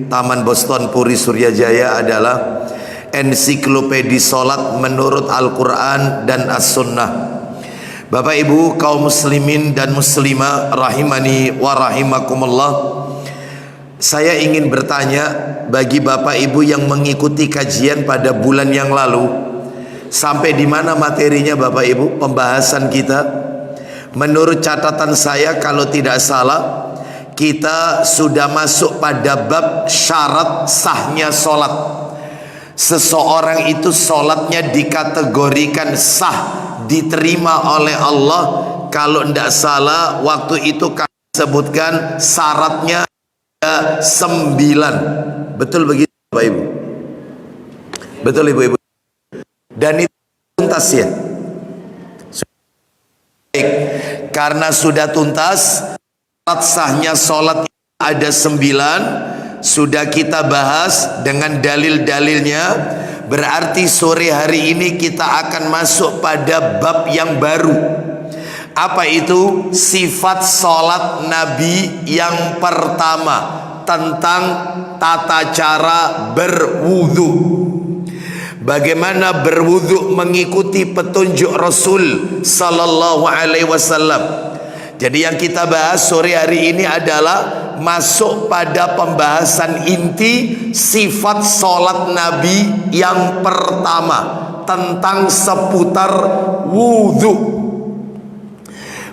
Taman Boston Puri Suryajaya adalah ensiklopedi solat menurut Al-Quran dan As-Sunnah. Bapak Ibu kaum muslimin dan muslimah rahimani wa rahimakumullah, saya ingin bertanya bagi Bapak Ibu yang mengikuti kajian pada bulan yang lalu, sampai di mana materinya Bapak Ibu pembahasan kita? Menurut catatan saya kalau tidak salah, kita sudah masuk pada bab syarat sahnya solat. Seseorang itu solatnya dikategorikan sah, diterima oleh Allah. Kalau tidak salah waktu itu kami sebutkan syaratnya ada 9. Betul begitu Bapak Ibu? Betul Ibu-Ibu? Dan itu tuntas ya? Baik, karena sudah tuntas, syarat sahnya solat ada 9, sudah kita bahas dengan dalil-dalilnya. Berarti sore hari ini kita akan masuk pada bab yang baru. Apa itu? Sifat solat Nabi yang pertama, tentang tata cara berwudu. Bagaimana berwudu mengikuti petunjuk Rasul Sallallahu Alaihi Wasallam. Jadi yang kita bahas sore hari ini adalah masuk pada pembahasan inti sifat solat Nabi yang pertama, tentang seputar wudu.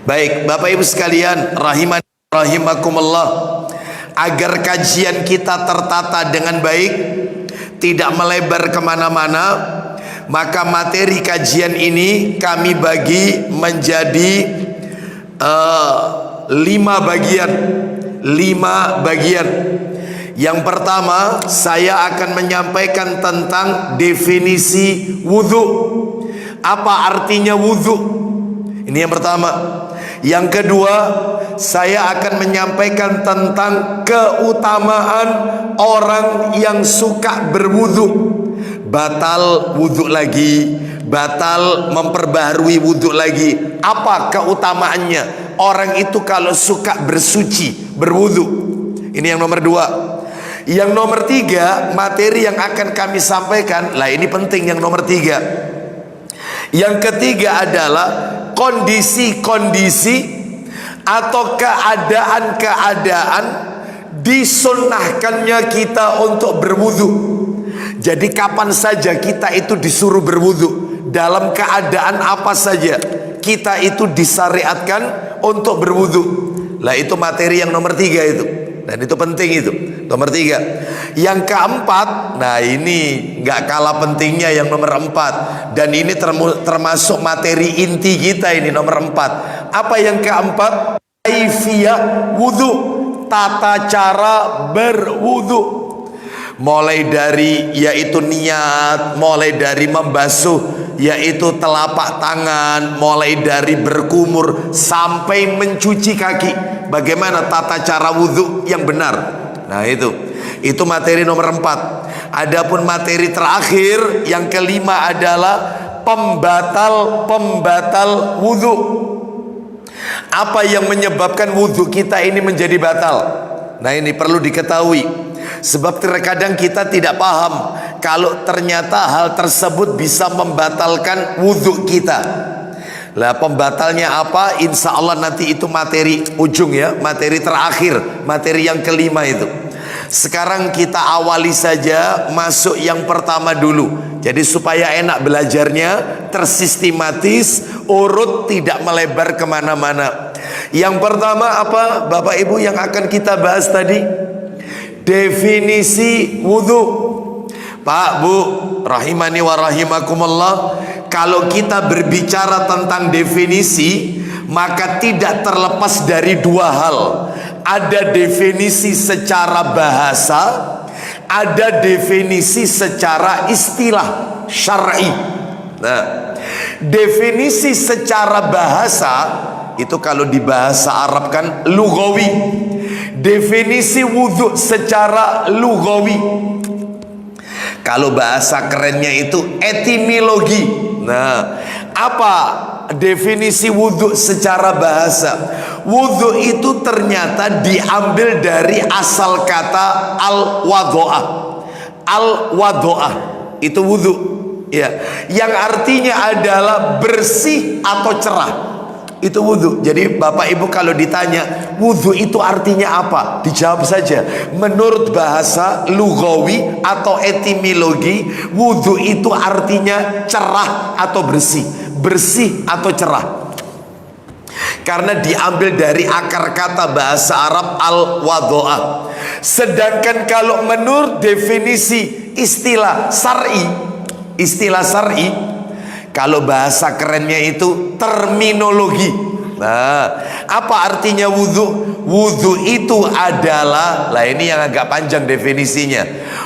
Baik Bapak Ibu sekalian rahimani rahimakumullah, agar kajian kita tertata dengan baik, tidak melebar kemana-mana, maka materi kajian ini kami bagi menjadi 5 bagian. Yang pertama, saya akan menyampaikan tentang definisi wudhu. Apa artinya wudhu? Ini yang pertama. Yang kedua, saya akan menyampaikan tentang keutamaan orang yang suka berwudhu. Batal wudhu lagi, batal memperbaharui wudhu lagi. Apa keutamaannya orang itu kalau suka bersuci, berwudhu? Ini yang nomor 2. Yang nomor 3, materi yang akan kami sampaikan, lah ini penting yang nomor 3. Yang ketiga adalah kondisi-kondisi atau keadaan-keadaan disunnahkannya kita untuk berwudhu. Jadi kapan saja kita itu disuruh berwudhu, dalam keadaan apa saja kita itu disyariatkan untuk berwudhu. Lah itu materi yang nomor 3 itu. Dan itu penting itu, nomor 3. Yang keempat, nah ini nggak kalah pentingnya yang nomor 4. Dan ini termasuk materi inti kita ini, nomor 4. Apa yang keempat? Kaifiyah wudhu, tata cara berwudhu. Mulai dari yaitu niat, mulai dari membasuh yaitu telapak tangan, mulai dari berkumur sampai mencuci kaki. Bagaimana tata cara wudhu yang benar? Nah itu materi nomor 4. Adapun materi terakhir yang kelima adalah pembatal wudhu. Apa yang menyebabkan wudhu kita ini menjadi batal? Nah ini perlu diketahui. Sebab terkadang kita tidak paham kalau ternyata hal tersebut bisa membatalkan wudhu kita. Lah pembatalnya apa? Insya Allah nanti itu materi ujung ya, materi terakhir, materi yang kelima itu. Sekarang kita awali saja, masuk yang pertama dulu. Jadi supaya enak belajarnya, tersistematis, urut, tidak melebar kemana-mana. Yang pertama apa Bapak Ibu yang akan kita bahas tadi? Definisi wudhu. Pak Bu rahimani wa rahimakumullah, kalau kita berbicara tentang definisi, maka tidak terlepas dari 2 hal. Ada definisi secara bahasa, ada definisi secara istilah syar'i. Nah, definisi secara bahasa itu kalau di bahasa Arab kan lughawi. Definisi wudhu secara lughawi. Kalau bahasa kerennya itu etimologi. Nah, apa definisi wudhu secara bahasa. Wudhu itu ternyata diambil dari asal kata al-wadho'ah. Al-wadho'ah itu wudhu, ya, yang artinya adalah bersih atau cerah. Itu wudhu. Jadi Bapak Ibu kalau ditanya wudhu itu artinya apa, dijawab saja. Menurut bahasa lugawi atau etimologi, wudhu itu artinya cerah atau bersih, bersih atau cerah. Karena diambil dari akar kata bahasa Arab al-wadho'ah. Sedangkan kalau menurut definisi istilah syar'i, kalau bahasa kerennya itu terminologi. Nah, apa artinya wudhu? Wudhu itu adalah, lah ini yang agak panjang definisinya.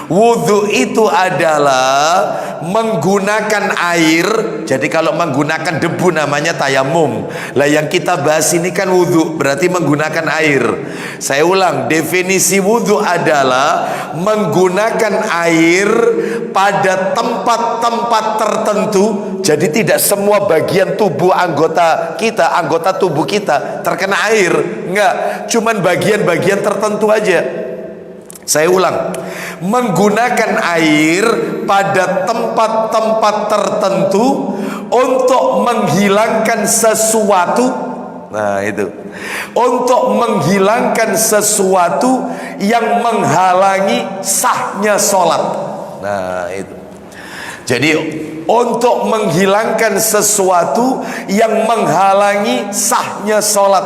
Wudhu itu adalah menggunakan air. Jadi kalau menggunakan debu namanya tayamum. Lah yang kita bahas ini kan wudhu, berarti menggunakan air. Saya ulang, definisi wudhu adalah menggunakan air pada tempat-tempat tertentu. Jadi tidak semua bagian tubuh anggota tubuh kita terkena air, enggak, cuman bagian-bagian tertentu aja. Saya ulang, menggunakan air pada tempat-tempat tertentu untuk menghilangkan sesuatu. Nah itu, untuk menghilangkan sesuatu yang menghalangi sahnya sholat. Nah itu, jadi untuk menghilangkan sesuatu yang menghalangi sahnya sholat.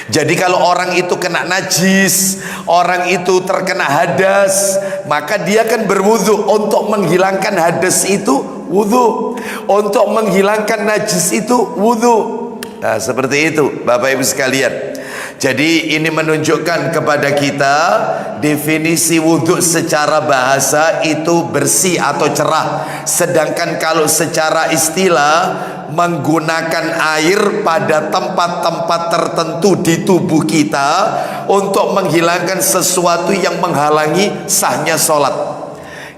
Jadi kalau orang itu kena najis, orang itu terkena hadas, maka dia kan berwudu. Untuk menghilangkan hadas itu wudu, untuk menghilangkan najis itu wudu. Nah seperti itu Bapak Ibu sekalian. Jadi ini menunjukkan kepada kita definisi wudhu secara bahasa itu bersih atau cerah. Sedangkan kalau secara istilah menggunakan air pada tempat-tempat tertentu di tubuh kita untuk menghilangkan sesuatu yang menghalangi sahnya sholat.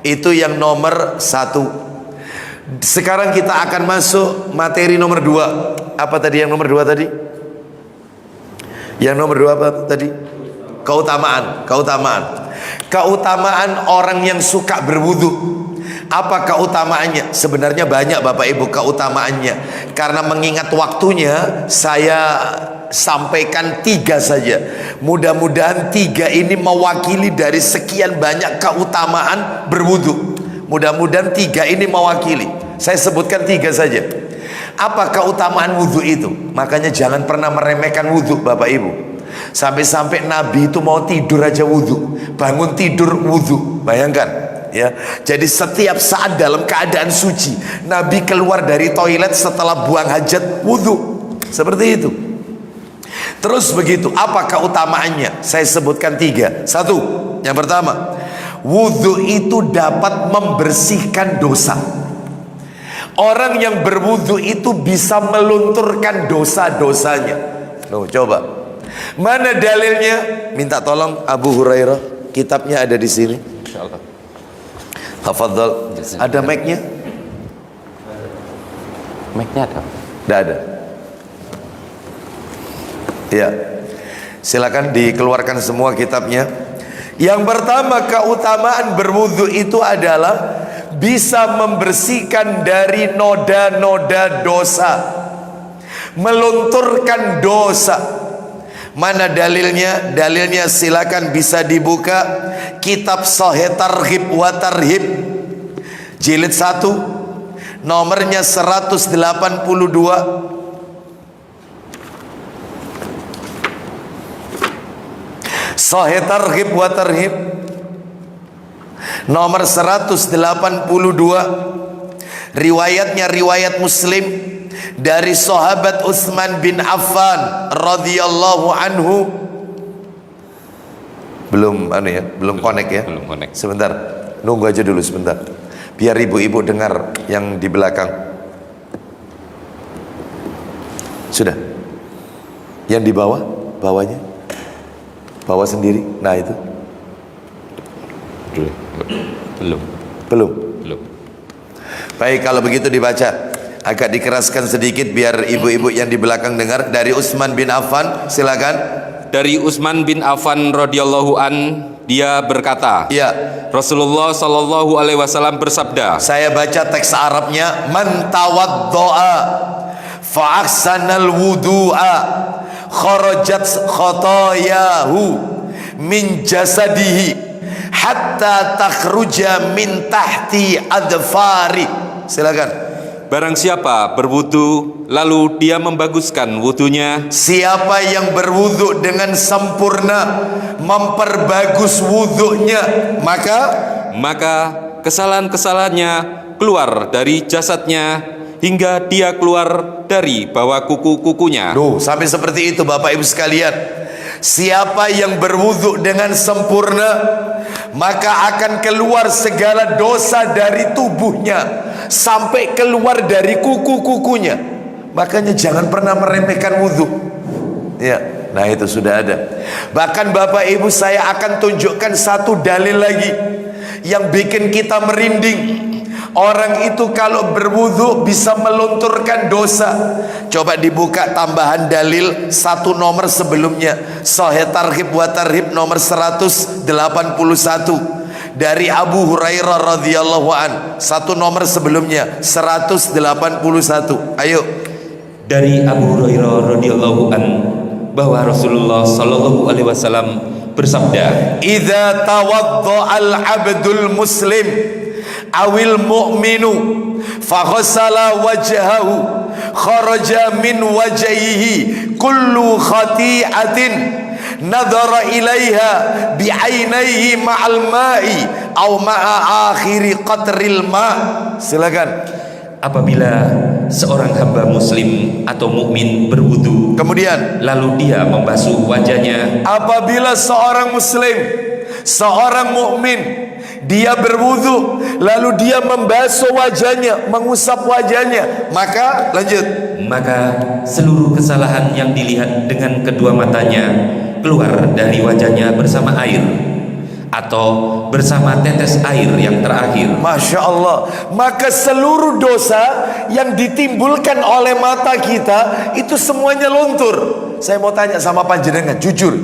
Itu yang nomor 1. Sekarang kita akan masuk materi nomor 2. Apa tadi yang nomor 2 tadi? Yang nomor 2 apa tadi? Keutamaan orang yang suka berwudu. Apa keutamaannya? Sebenarnya banyak Bapak Ibu keutamaannya. Karena mengingat waktunya, saya sampaikan 3 saja. Mudah-mudahan 3 ini mewakili dari sekian banyak keutamaan berwudu. Mudah-mudahan 3 ini mewakili. Saya sebutkan 3 saja. Apa keutamaan wudhu itu? Makanya jangan pernah meremehkan wudhu Bapak Ibu. Sampai-sampai Nabi itu mau tidur aja wudhu, bangun tidur wudhu. Bayangkan ya. Jadi setiap saat dalam keadaan suci. Nabi keluar dari toilet setelah buang hajat wudhu. Seperti itu. Terus begitu. Apa keutamaannya? Saya sebutkan 3. 1, yang pertama, wudhu itu dapat membersihkan dosa. Orang yang berwudu itu bisa melunturkan dosa-dosanya. Loh, coba. Mana dalilnya? Minta tolong Abu Hurairah. Kitabnya ada di sini. Insyaallah. Hafadzal. Ada mic-nya? Mic-nya ada? Tidak ada. Ya. Silakan dikeluarkan semua kitabnya. Yang pertama, keutamaan berwudu itu adalah bisa membersihkan dari noda-noda dosa, melunturkan dosa. Mana dalilnya? Dalilnya silakan bisa dibuka kitab Sahih Targhib wa Tarhib jilid 1 nomornya 182. Sahih Targhib wa Tarhib nomor 182. Riwayatnya riwayat Muslim dari sahabat Utsman bin Affan radhiyallahu anhu. Belum belum connect ya? Belum connect. Sebentar. Nunggu aja dulu sebentar. Biar ibu-ibu dengar yang di belakang. Sudah. Yang di bawah, bawahnya. Bawah sendiri. Nah, itu. Belum. Belum. Belum. Baik, kalau begitu dibaca. Agak dikeraskan sedikit biar ibu-ibu yang di belakang dengar. Dari Utsman bin Affan, silakan. Dari Utsman bin Affan radhiyallahu an, dia berkata, Ya, Rasulullah sallallahu alaihi wasallam bersabda. saya baca teks Arabnya. Man tawaddoa fa ahsanal wudu'a kharajat khotayahu min jasadihi hatta takhruja min tahti adfari. Silakan. Barang siapa berwudu lalu dia membaguskan wudunya, Siapa yang berwudu dengan sempurna, memperbagus wudunya, maka kesalahan-kesalahannya keluar dari jasadnya hingga dia keluar dari bawah kuku-kukunya. Duh, sampai seperti itu Bapak Ibu sekalian. Siapa yang berwudu dengan sempurna, maka akan keluar segala dosa dari tubuhnya sampai keluar dari kuku-kukunya. Makanya jangan pernah meremehkan wudu. Ya, nah itu sudah ada. Bahkan Bapak Ibu, saya akan tunjukkan satu dalil lagi yang bikin kita merinding. Orang itu kalau berwudu bisa melunturkan dosa. Coba dibuka tambahan dalil satu nomor sebelumnya, Sahih Targhib wa Tarhib nomor 181 dari Abu Hurairah radhiyallahu an. Satu nomor sebelumnya 181. Ayo. Dari Abu Hurairah radhiyallahu an bahwa Rasulullah sallallahu alaihi wasallam bersabda, Idza tawadda al-'abdul muslim awil mu'minu faghasala wajhahu kharaja min wajhihi kullu khati'atin nadhara ilaiha bi'ainaihi ma'al ma'i aw ma'a akhiri qatril ma'. Silakan. apabila seorang hamba muslim atau mukmin berwudu, Kemudian lalu dia membasuh wajahnya, apabila seorang muslim, seorang mukmin, dia berwudu lalu dia membasuh wajahnya, mengusap wajahnya, maka lanjut, maka seluruh kesalahan yang dilihat dengan kedua matanya keluar dari wajahnya bersama air atau bersama tetes air yang terakhir. Masya Allah. Maka seluruh dosa yang ditimbulkan oleh mata kita itu semuanya luntur. Saya mau tanya sama panjenengan, jujur,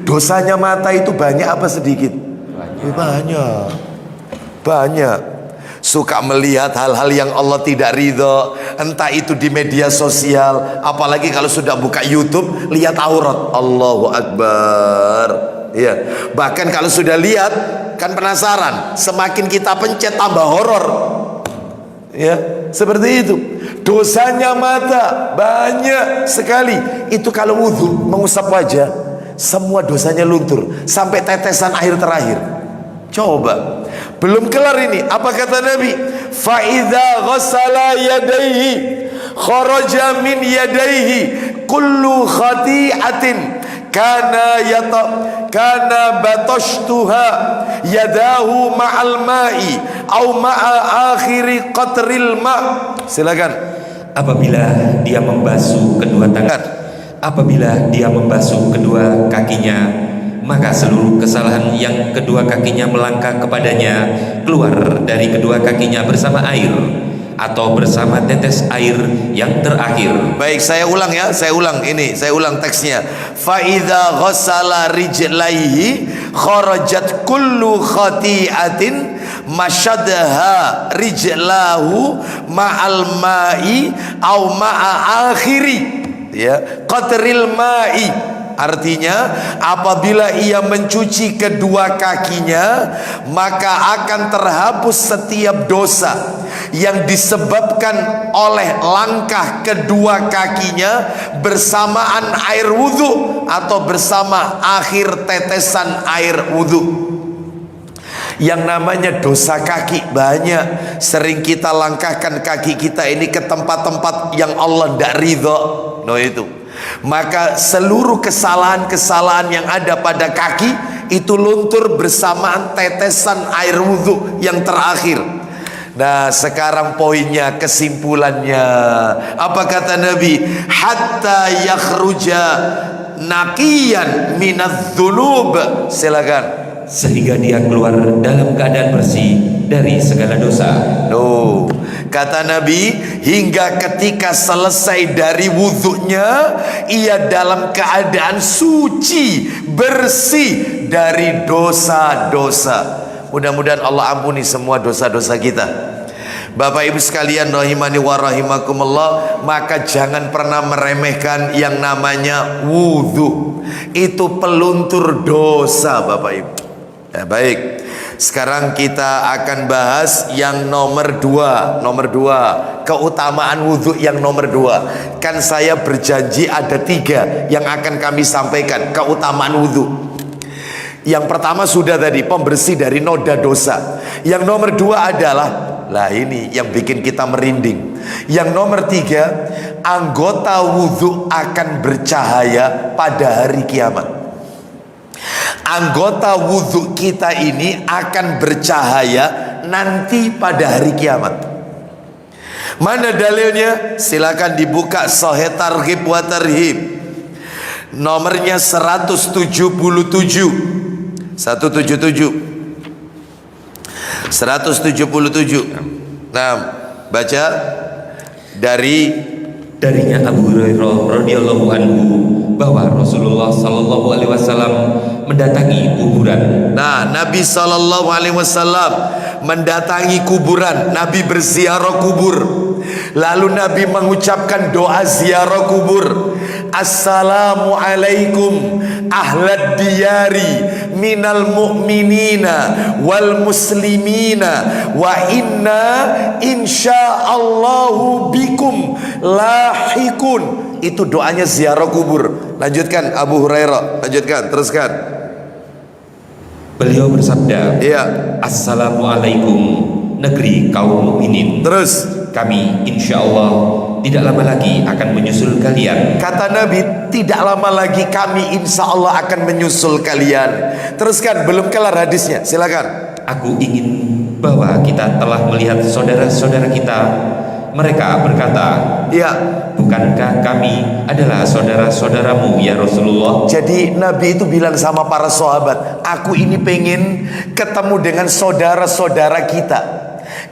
dosanya mata itu banyak apa sedikit? Banyak. Suka melihat hal-hal yang Allah tidak ridho, entah itu di media sosial, apalagi kalau sudah buka YouTube lihat aurat. Allahu Akbar. Ya, bahkan kalau sudah lihat kan penasaran, semakin kita pencet tambah horor. Ya, seperti itu. Dosanya mata banyak sekali. Itu kalau wudhu mengusap wajah, semua dosanya luntur sampai tetesan air terakhir. Coba, belum kelar ini. Apa kata Nabi? Fa idza ghassala yadayhi kharaja min yadayhi kullu khati'atin kana batashtuha yadahu ma'al ma'i au ma'a akhiri qatril ma'. Silakan. Apabila dia membasuh kedua tangan, apabila dia membasuh kedua kakinya, maka seluruh kesalahan yang kedua kakinya melangkah kepadanya keluar dari kedua kakinya bersama air atau bersama tetes air yang terakhir. Baik, saya ulang ya, saya ulang teksnya. Fa idza ghassala rijlaihi kharajat kullu khati'atin masyadha rijlahu ma'al ma'i au ma'a akhiri, ya, qatril ma'i. Artinya apabila ia mencuci kedua kakinya, maka akan terhapus setiap dosa yang disebabkan oleh langkah kedua kakinya bersamaan air wudhu atau bersama akhir tetesan air wudhu. Yang namanya dosa kaki banyak. Sering kita langkahkan kaki kita ini ke tempat-tempat yang Allah tidak ridho. No itu. Maka seluruh kesalahan-kesalahan yang ada pada kaki itu luntur bersamaan tetesan air wudhu yang terakhir. Nah, sekarang poinnya, kesimpulannya. Apa kata Nabi? Hatta yakhruja naqiyan minadz dzunub. Silakan. Sehingga dia keluar dalam keadaan bersih dari segala dosa. Kata Nabi, hingga ketika selesai dari wudhunya, ia dalam keadaan suci, bersih dari dosa-dosa. Mudah-mudahan Allah ampuni semua dosa-dosa kita. Bapak ibu sekalian rahimani wa rahimakumullah, maka jangan pernah meremehkan yang namanya wudhu. Itu peluntur dosa Bapak ibu. Ya, baik, sekarang kita akan bahas yang nomor dua. Nomor dua, keutamaan wudhu yang nomor dua. Kan saya berjanji ada 3 yang akan kami sampaikan, keutamaan wudhu. Yang pertama sudah tadi, pembersih dari noda dosa. Yang nomor 2 adalah, lah ini yang bikin kita merinding. Yang nomor 3, anggota wudhu akan bercahaya pada hari kiamat. Anggota wudhu kita ini akan bercahaya nanti pada hari kiamat. Mana dalilnya? Silakan dibuka Sahih Targhib wa Tarhib, nomornya 177. 177. Nah, baca darinya Abu Hurairah radhiyallahu anhu bahwa Rasulullah sallallahu alaihi wasallam mendatangi kuburan. Nah, Nabi sallallahu alaihi wasallam mendatangi kuburan. Nabi berziarah kubur. Lalu Nabi mengucapkan doa ziarah kubur. Assalamualaikum ahlad diyari minal mu'minina wal muslimina wa inna insyaallahu bikum lahikun. Itu doanya ziarah kubur. Lanjutkan Abu Hurairah, lanjutkan, teruskan. Beliau bersabda, iya, Assalamualaikum negeri kaum mukminin. Terus, kami insya Allah tidak lama lagi akan menyusul kalian. Kata Nabi, tidak lama lagi kami insya Allah akan menyusul kalian. Teruskan, belum kelar hadisnya, silakan. Aku ingin bahwa kita telah melihat saudara-saudara kita. Mereka berkata, ya, bukankah kami adalah saudara-saudaramu ya Rasulullah? Jadi Nabi itu bilang sama para sahabat, aku ini pengen ketemu dengan saudara-saudara kita.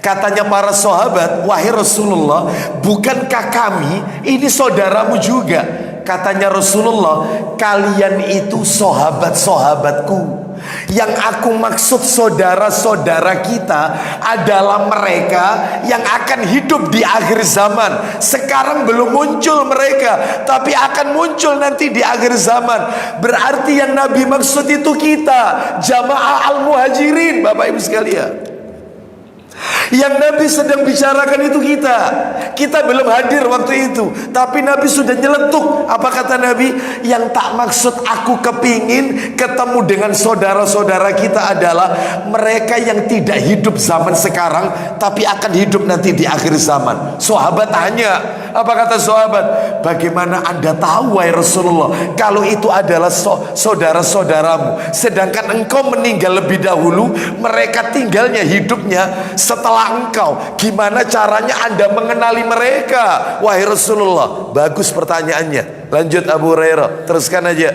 Katanya para sahabat, wahai Rasulullah, bukankah kami ini saudaramu juga? Katanya Rasulullah, kalian itu sahabat-sahabatku. Yang aku maksud saudara-saudara kita adalah mereka yang akan hidup di akhir zaman. Sekarang belum muncul mereka, tapi akan muncul nanti di akhir zaman. Berarti yang Nabi maksud itu kita, jamaah al-muhajirin, Bapak Ibu sekalian. Yang Nabi sedang bicarakan itu kita. Kita belum hadir waktu itu, tapi Nabi sudah nyeletuk. Apa kata Nabi? Yang tak maksud aku kepingin ketemu dengan saudara-saudara kita adalah mereka yang tidak hidup zaman sekarang, tapi akan hidup nanti di akhir zaman. Sahabat tanya, apa kata sahabat? Bagaimana anda tahu wahai Rasulullah kalau itu adalah saudara-saudaramu, sedangkan engkau meninggal lebih dahulu, mereka tinggalnya hidupnya setelah engkau. Gimana caranya anda mengenali mereka wahai Rasulullah? Bagus pertanyaannya. Lanjut Abu Hurairah, teruskan aja.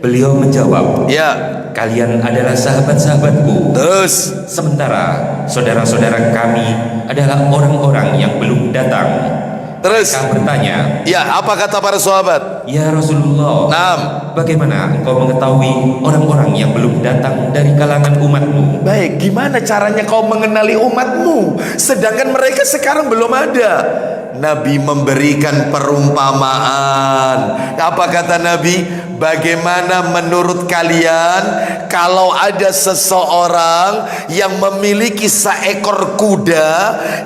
Beliau menjawab, ya, kalian adalah sahabat-sahabatku. Terus, sementara saudara-saudara kami adalah orang-orang yang belum datang. terus Mereka bertanya, ya, apa kata para sahabat? ya Rasulullah, Naam. bagaimana engkau mengetahui orang-orang yang belum datang dari kalangan umatmu? Baik, gimana caranya kau mengenali umatmu sedangkan mereka sekarang belum ada? Nabi memberikan perumpamaan. Apa kata Nabi? Bagaimana menurut kalian kalau ada seseorang yang memiliki seekor kuda,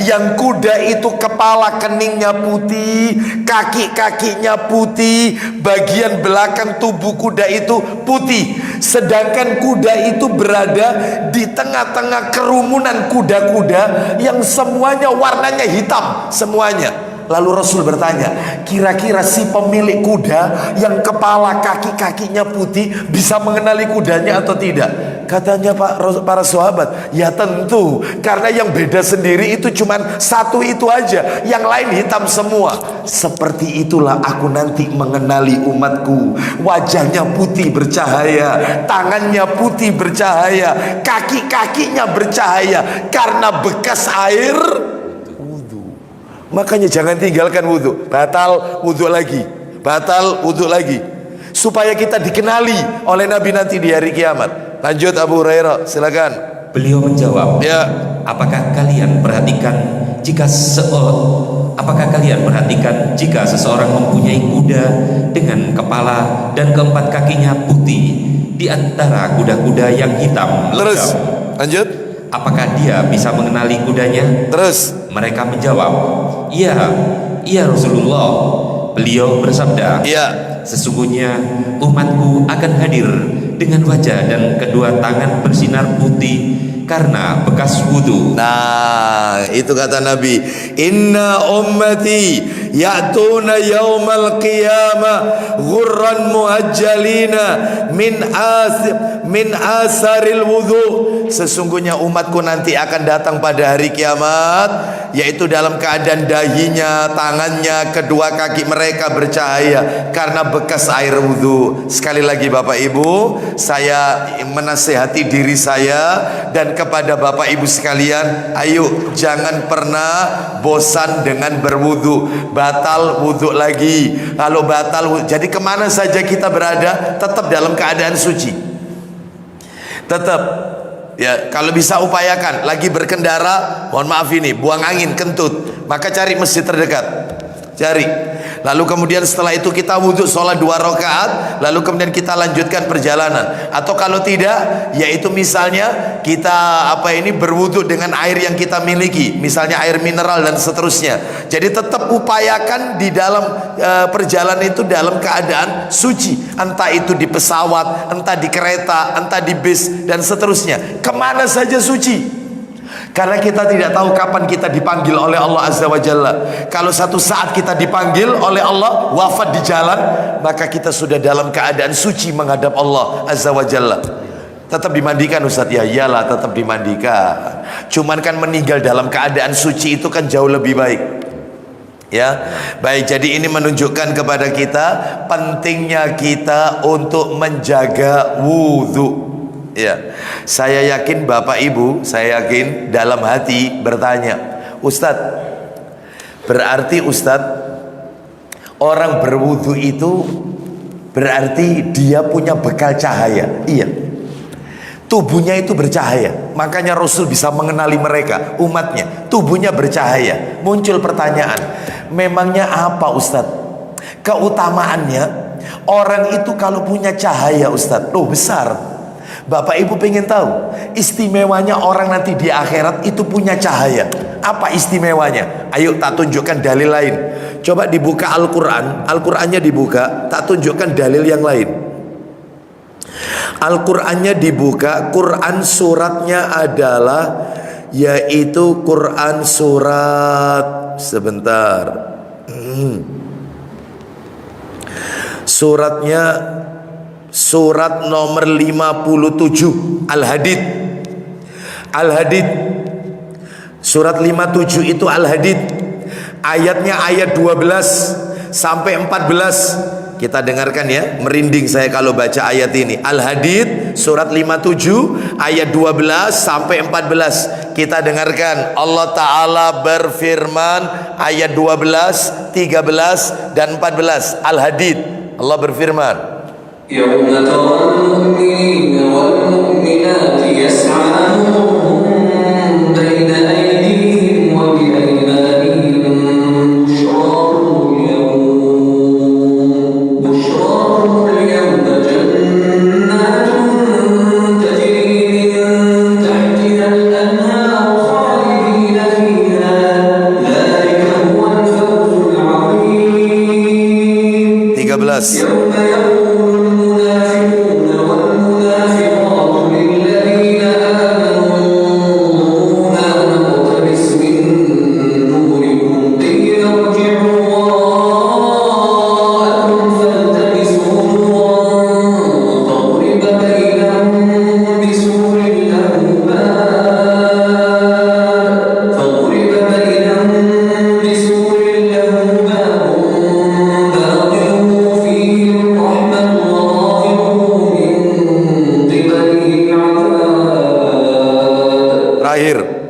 yang kuda itu kepala keningnya putih, kaki-kakinya putih, bagian belakang tubuh kuda itu putih, sedangkan kuda itu berada di tengah-tengah kerumunan kuda-kuda yang semuanya warnanya hitam semuanya. Lalu Rasul bertanya, kira-kira si pemilik kuda yang kepala kaki-kakinya putih bisa mengenali kudanya atau tidak? Katanya para sahabat, ya tentu, karena yang beda sendiri itu cuma satu itu aja, yang lain hitam semua. Seperti itulah aku nanti mengenali umatku. Wajahnya putih bercahaya, tangannya putih bercahaya, kaki-kakinya bercahaya karena bekas air wudhu. Makanya jangan tinggalkan wudhu. Batal wudhu lagi, batal wudhu lagi, supaya kita dikenali oleh Nabi nanti di hari kiamat. Lanjut Abu Hurairah, silakan. Beliau menjawab, Ya. apakah kalian perhatikan jika seseorang mempunyai kuda dengan kepala dan keempat kakinya putih di antara kuda-kuda yang hitam Terus legam, lanjut. apakah dia bisa mengenali kudanya? Terus Mereka menjawab, iya Rasulullah. Beliau bersabda, ya. sesungguhnya umatku akan hadir dengan wajah dan kedua tangan bersinar putih karena bekas wudhu. Nah, itu kata Nabi, inna ummati ya'tuna yaumal qiyamah ghurran muhajjalina min asaril wudhu. Sesungguhnya umatku nanti akan datang pada hari kiamat, yaitu dalam keadaan dahinya, tangannya, kedua kaki mereka bercahaya karena bekas air wudhu. Sekali lagi Bapak Ibu, saya menasihati diri saya dan kepada Bapak Ibu sekalian, ayo jangan pernah bosan dengan berwudhu. Batal wudhu lagi. Kalau batal wudhu, jadi kemana saja kita berada, tetap dalam keadaan suci. Tetap. Ya, kalau bisa upayakan. Lagi berkendara, mohon maaf ini, buang angin, kentut, maka cari masjid terdekat. Cari. Lalu kemudian setelah itu kita wudhu sholat 2 rakaat, lalu kemudian kita lanjutkan perjalanan. Atau kalau tidak, yaitu misalnya kita berwudhu dengan air yang kita miliki, misalnya air mineral dan seterusnya. Jadi tetap upayakan di dalam perjalanan itu dalam keadaan suci, entah itu di pesawat, entah di kereta, entah di bis dan seterusnya. Kemana saja suci. Karena kita tidak tahu kapan kita dipanggil oleh Allah Azza wa Jalla. Kalau satu saat kita dipanggil oleh Allah, wafat di jalan, maka kita sudah dalam keadaan suci menghadap Allah Azza wa Jalla. Tetap dimandikan Ustaz, ya iyalah tetap dimandikan. Cuman kan meninggal dalam keadaan suci itu kan jauh lebih baik. Ya, baik. Jadi ini menunjukkan kepada kita pentingnya kita untuk menjaga wudhu. Ya, saya yakin Bapak Ibu, saya yakin dalam hati bertanya, Ustadz, berarti Ustadz orang berwudu itu berarti dia punya bekal cahaya? Iya, tubuhnya itu bercahaya, makanya Rasul bisa mengenali mereka, umatnya, tubuhnya bercahaya. Muncul pertanyaan, memangnya apa Ustadz keutamaannya orang itu kalau punya cahaya Ustadz? Loh besar. Bapak Ibu pengen tahu istimewanya orang nanti di akhirat itu punya cahaya. Apa istimewanya? Ayo tak tunjukkan dalil lain. Coba dibuka Al-Quran, Al-Qurannya dibuka, tak tunjukkan dalil yang lain. Al-Qurannya dibuka, Quran suratnya adalah, yaitu Quran surat, sebentar, suratnya surat nomor 57 Al-Hadid. Al-Hadid surat 57 itu Al-Hadid, ayatnya ayat 12 sampai 14. Kita dengarkan ya, merinding saya kalau baca ayat ini. Al-Hadid surat 57 ayat 12 sampai 14. Kita dengarkan. Allah Ta'ala berfirman ayat 12, 13 dan 14. Al-Hadid, Allah berfirman, يوم ترى المؤمنين والمؤمنات يسعى نورهم بين أيديهم وبأيمانهم بشراكم اليوم جنات تجري من تحتها الأنهار خالدين فيها ذلك هو الفوز العظيم 13. يوم يقول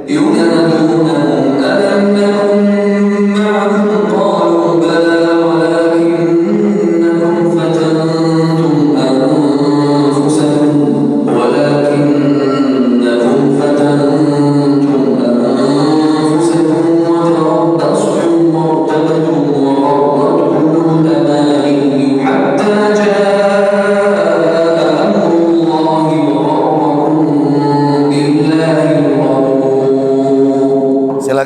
ينادونهم ألم نكن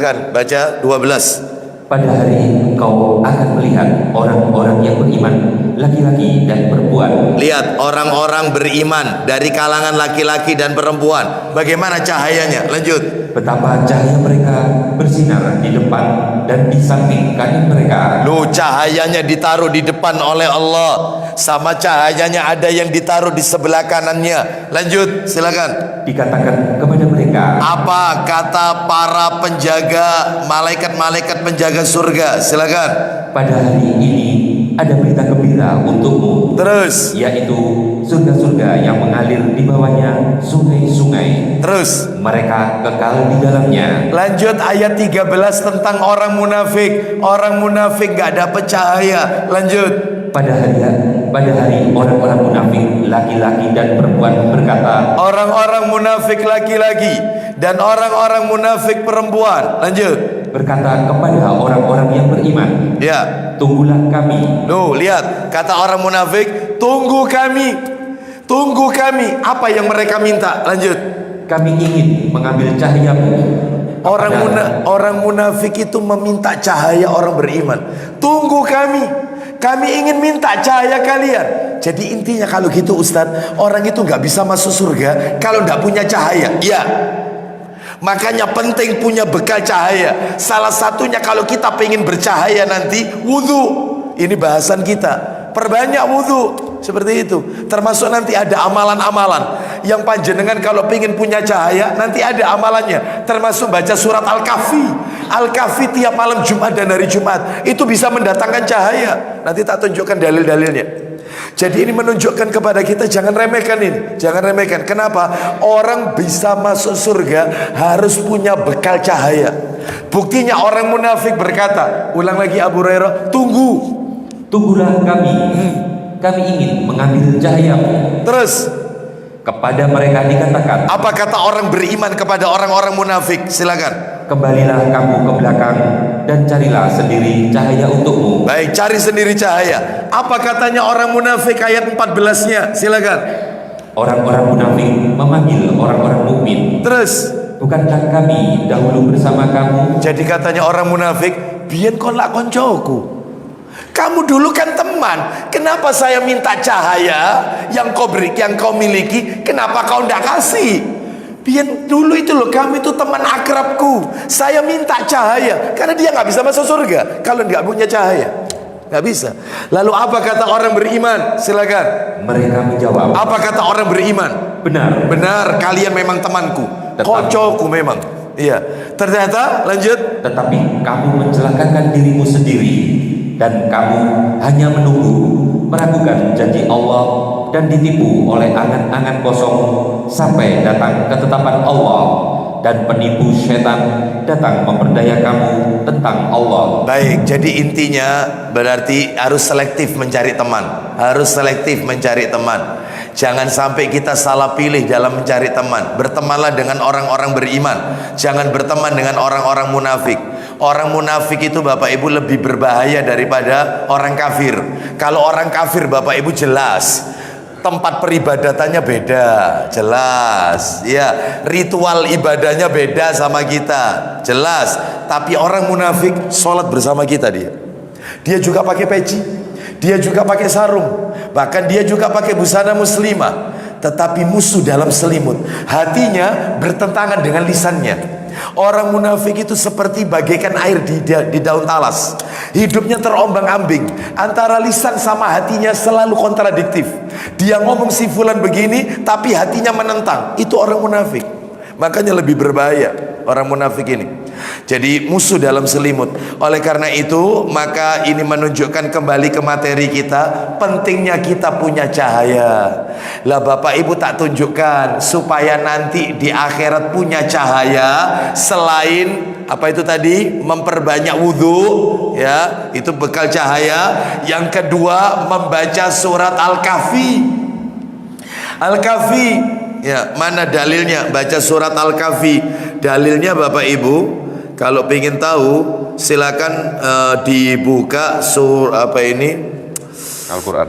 silakan baca 12. Pada hari engkau akan melihat orang-orang yang beriman, laki-laki dan perempuan. Lihat orang-orang beriman dari kalangan laki-laki dan perempuan. Bagaimana cahayanya? Lanjut. Betapa cahaya mereka bersinar di depan dan di samping kanan mereka. Loh, cahayanya ditaruh di depan oleh Allah, sama cahayanya ada yang ditaruh di sebelah kanannya. Lanjut, silakan. Dikatakan kepada mereka, Apa kata para penjaga, malaikat-malaikat penjaga surga? Silakan. pada hari ini ada berita gembira untukmu, Terus, yaitu surga-surga yang mengalir di bawahnya sungai-sungai. terus. Mereka kekal di dalamnya. Lanjut ayat 13 tentang orang munafik. Orang munafik gak dapat cahaya. Lanjut. Pada hari orang-orang munafik laki-laki dan perempuan berkata, Orang-orang munafik laki-laki dan orang-orang munafik perempuan. Lanjut. berkata kepada orang-orang yang beriman, Ya. tunggulah kami. Loh, lihat kata orang munafik, tunggu kami. Tunggu kami. Apa yang mereka minta? Lanjut. Kami ingin mengambil cahayamu. Orang munafik itu meminta cahaya orang beriman. Tunggu kami. Kami ingin minta cahaya kalian. Jadi intinya kalau gitu Ustadz, orang itu nggak bisa masuk surga kalau nggak punya cahaya. Iya. Makanya penting punya bekal cahaya. Salah satunya kalau kita pengen bercahaya nanti, wudhu. Ini bahasan kita. Perbanyak wudhu. Seperti itu. Termasuk nanti ada amalan-amalan yang panjenengan kalau pengen punya cahaya, nanti ada amalannya. Termasuk baca surat Al-Kahfi. Al-Kahfi tiap malam Jumat dan hari Jumat. Itu bisa mendatangkan cahaya. Nanti tak tunjukkan dalil-dalilnya. Jadi ini menunjukkan kepada kita jangan remehkan ini. Jangan remehkan. Kenapa? Orang bisa masuk surga harus punya bekal cahaya. Buktinya orang munafik berkata, ulang lagi Abu Hurairah, Tunggulah kami. Kami ingin mengambil cahayamu. Terus Kepada mereka dikatakan, apa kata orang beriman kepada orang-orang munafik? Silakan. kembalilah kamu ke belakang dan carilah sendiri cahaya untukmu. Baik, cari sendiri cahaya. Apa katanya orang munafik ayat 14-nya? Silakan. Orang-orang munafik memanggil orang-orang mukmin. Terus, Bukankah kami dahulu bersama kamu? jadi katanya orang munafik, biyen kon lak koncoku. Kamu dulu kan teman. Kenapa saya minta cahaya yang kau beri, yang kau miliki, kenapa kau tidak kasih? Biar dulu itu loh, kami itu teman akrabku. Saya minta cahaya karena dia nggak bisa masuk surga kalau nggak punya cahaya, nggak bisa. Lalu apa kata orang beriman? Silakan. Mereka menjawab, Apa kata orang beriman? benar. Benar, kalian memang temanku, kocokku memang. Iya. Ternyata lanjut. Tetapi kamu mencelakakan dirimu sendiri, dan kamu hanya menunggu, meragukan janji Allah, dan ditipu oleh angan-angan kosong sampai datang ketetapan Allah, dan penipu setan datang memperdaya kamu tentang Allah. Baik, jadi intinya berarti harus selektif mencari teman. Harus selektif mencari teman. Jangan sampai kita salah pilih dalam mencari teman. Bertemanlah dengan orang-orang beriman. Jangan berteman dengan orang-orang munafik. Orang munafik itu Bapak Ibu lebih berbahaya daripada orang kafir. Kalau orang kafir Bapak Ibu jelas tempat peribadatannya beda, jelas. Ya, ritual ibadahnya beda sama kita, jelas. Tapi orang munafik sholat bersama kita dia. Dia juga pakai peci, dia juga pakai sarung, bahkan dia juga pakai busana muslimah. Tetapi musuh dalam selimut, hatinya bertentangan dengan lisannya. Orang munafik itu seperti bagaikan air di daun talas. Hidupnya terombang-ambing, antara lisan sama hatinya selalu kontradiktif. Dia ngomong si fulan begini, tapi hatinya menentang. Itu orang munafik. Makanya lebih berbahaya orang munafik ini. Jadi musuh dalam selimut. Oleh karena itu, maka ini menunjukkan kembali ke materi kita, pentingnya kita punya cahaya. Lah Bapak Ibu tak tunjukkan supaya nanti di akhirat punya cahaya. Selain apa itu tadi, memperbanyak wudhu, ya, itu bekal cahaya. Yang kedua, membaca surat Al-Kahfi. Al-Kahfi, ya, mana dalilnya baca surat Al-Kahfi? Dalilnya Bapak Ibu, kalau ingin tahu silakan dibuka apa ini Al-Quran.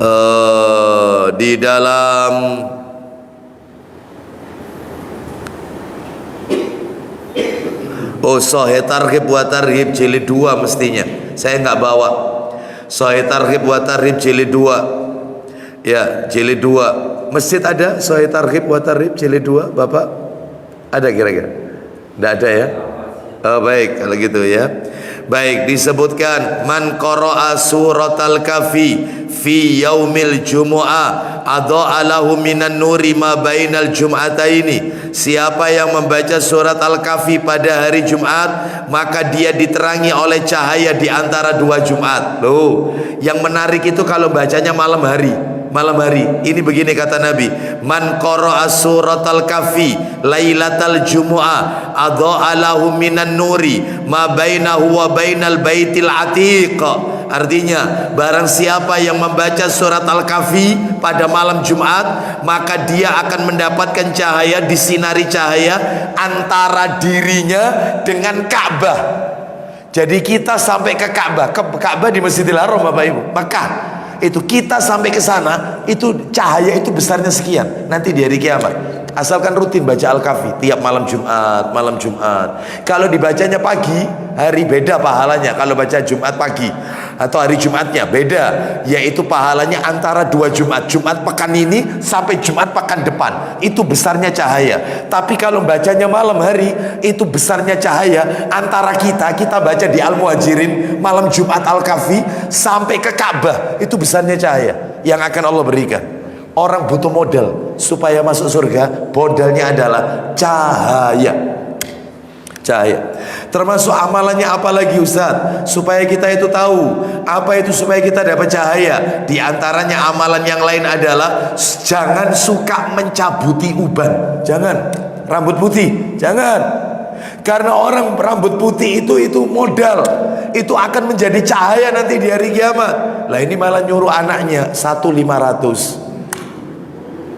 Di dalam Oh, Sahih Targhib wa Tarhib jilid 2 mestinya. Saya nggak bawa. Sahih Targhib wa Tarhib jilid 2. Ya, jilid 2. Masjid ada Sahih Targhib wa Tarhib jilid 2, Bapak? Ada kira-kira? Nggak ada ya? Oh, baik kalau gitu ya. Baik, disebutkan man qara'a suratal kafi fi yaumil jumu'ah adha'a lahu minan nuri ma bainal jum'ataini. Siapa yang membaca surat Al-Kahfi pada hari Jumat, maka dia diterangi oleh cahaya di antara dua Jumat. Loh, yang menarik itu kalau bacanya malam hari. Malam hari ini begini kata Nabi, man qara'a suratal kahfi lailatal jumu'ah adha'a lahu minan nuri ma bainahu wa bainal baitil atiq. Artinya barang siapa yang membaca surat Al-Kahfi pada malam Jumat, maka dia akan mendapatkan cahaya, disinari cahaya antara dirinya dengan Ka'bah. Jadi kita sampai ke Ka'bah, Ka'bah di Masjidil Haram Bapak Ibu, Mekah. Itu kita sampai ke sana, itu cahaya itu besarnya sekian nanti di hari kiamat. Asalkan rutin baca Al-Kahfi tiap malam Jumat, malam Jumat. Kalau dibacanya pagi hari beda pahalanya. Kalau baca Jumat pagi atau hari Jumatnya beda, yaitu pahalanya antara dua Jumat, Jumat pekan ini sampai Jumat pekan depan. Itu besarnya cahaya. Tapi kalau bacanya malam hari, itu besarnya cahaya antara kita baca di Al-Muhajirin malam Jumat Al-Kahfi sampai ke Ka'bah. Itu besarnya cahaya yang akan Allah berikan. Orang butuh modal supaya masuk surga, modalnya adalah cahaya. Cahaya. Termasuk amalannya apa lagi Ustaz? Supaya kita itu tahu apa itu, supaya kita dapat cahaya. Di antaranya amalan yang lain adalah jangan suka mencabuti uban. Jangan. Rambut putih, jangan. Karena orang rambut putih itu modal, itu akan menjadi cahaya nanti di hari kiamat. Lah ini malah nyuruh anaknya 1.500.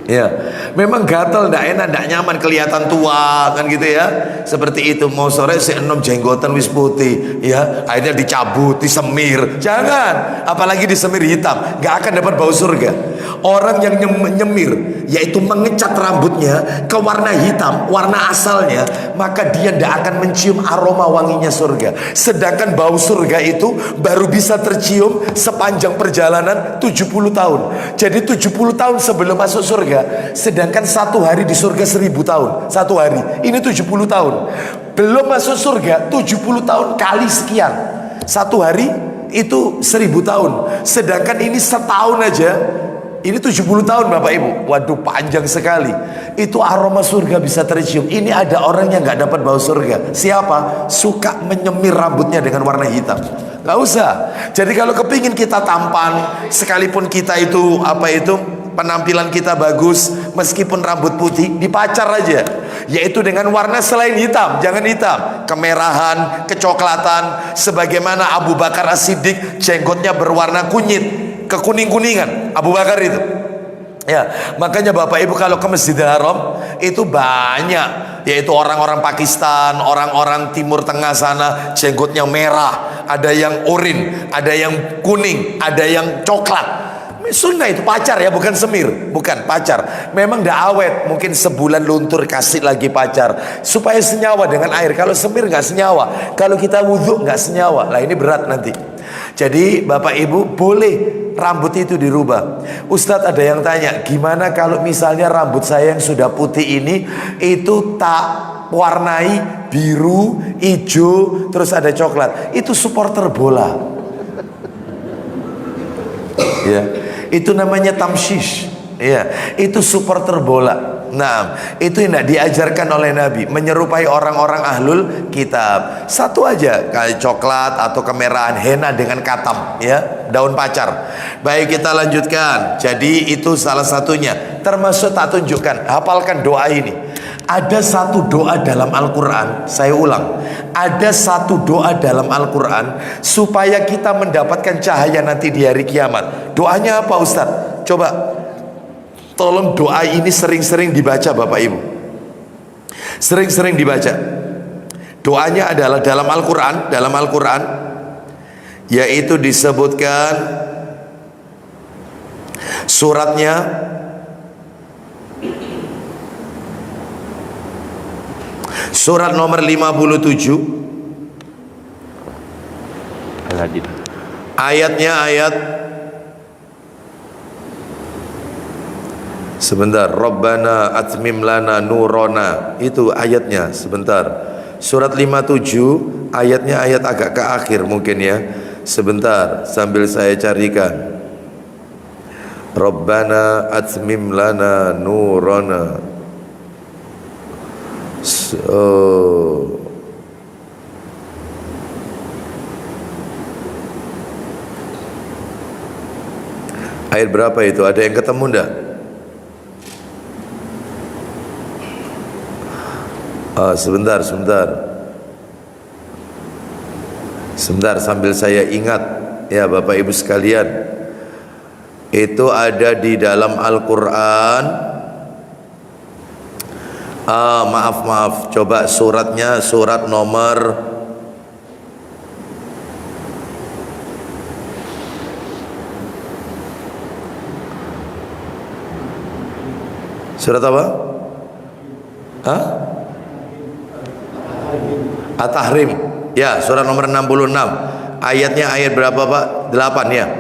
Ya, memang gatel, ndak enak, ndak nyaman, kelihatan tua kan gitu ya. Seperti itu, mau sore si enom jenggotan wis putih, ya, akhirnya dicabut, disemir. Jangan, apalagi disemir hitam, nggak akan dapat bau surga. Orang yang nyemir, yaitu mengecat rambutnya ke warna hitam, warna asalnya, maka dia ndak akan mencium aroma wanginya surga. Sedangkan bau surga itu baru bisa tercium sepanjang perjalanan 70 tahun. Jadi 70 tahun sebelum masuk surga. Sedangkan satu hari di surga 1000 tahun. Satu hari ini 70 tahun. Belum masuk surga 70 tahun kali sekian. Satu hari itu 1000 tahun. Sedangkan ini setahun aja, ini 70 tahun Bapak Ibu. Waduh, panjang sekali. Itu aroma surga bisa tercium. Ini ada orang yang gak dapat bau surga. Siapa? Suka menyemir rambutnya dengan warna hitam. Gak usah. Jadi kalau kepingin kita tampan, sekalipun kita itu penampilan kita bagus, meskipun rambut putih, dipacar aja, yaitu dengan warna selain hitam. Jangan hitam, kemerahan, kecoklatan. Sebagaimana Abu Bakar As-Siddiq jenggotnya berwarna kunyit, kekuning-kuningan Abu Bakar itu. Ya, makanya Bapak Ibu kalau ke Masjidil Haram itu banyak, yaitu orang-orang Pakistan, orang-orang Timur Tengah sana jenggotnya merah, ada yang oranye, ada yang kuning, ada yang coklat. Sunnah itu pacar ya, bukan semir, bukan pacar. Memang dah awet, mungkin sebulan luntur kasih lagi pacar supaya senyawa dengan air. Kalau semir nggak senyawa, kalau kita wudhu nggak senyawa. Lah ini berat nanti. Jadi Bapak Ibu boleh rambut itu dirubah. Ustadz ada yang tanya, gimana kalau misalnya rambut saya yang sudah putih ini itu tak warnai biru, hijau, terus ada coklat? Itu supporter bola. Ya. Itu namanya tamsyish, ya, itu supporter bola. Nah, itu yang tidak diajarkan oleh Nabi, menyerupai orang-orang ahlul kitab. Satu aja, kayak coklat atau kemerahan, henna dengan katam, ya, daun pacar. Baik, kita lanjutkan. Jadi itu salah satunya. Termasuk tak tunjukkan, hafalkan doa ini. Ada satu doa dalam Al-Quran, saya ulang, ada satu doa dalam Al-Quran supaya kita mendapatkan cahaya nanti di hari kiamat. Doanya apa Ustadz? Coba tolong doa ini sering-sering dibaca Bapak Ibu, sering-sering dibaca. Doanya adalah dalam Al-Quran, yaitu disebutkan Surat nomor 57. Ayatnya ayat sebentar. Rabbana atmim lana nurona, itu ayatnya. Sebentar. Surat 57 ayatnya ayat agak ke akhir mungkin ya. Sebentar sambil saya carikan. Rabbana atmim lana nurona. Ayat berapa itu? Ada yang ketemu enggak? Sebentar sambil saya ingat ya Bapak Ibu sekalian. Itu ada di dalam Al-Quran. Maaf, coba suratnya surat nomor surat apa? At-Tahrim. Ya, surat nomor 66. Ayatnya ayat berapa Pak? 8 ya?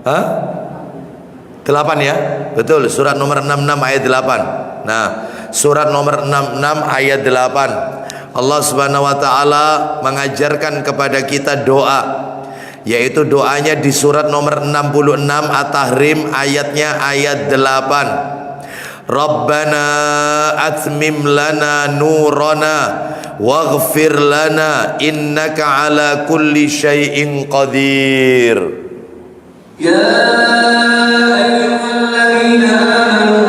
8 ya? Betul, surat nomor 66 ayat 8. Nah, surat nomor 66 ayat 8. Allah Subhanahu wa taala mengajarkan kepada kita doa, yaitu doanya di surat nomor 66 At-Tahrim ayatnya ayat 8. Rabbana atmim lana nurana waghfir lana innaka ala kulli syai'in qadir. Ya ayyuhalladzina amanu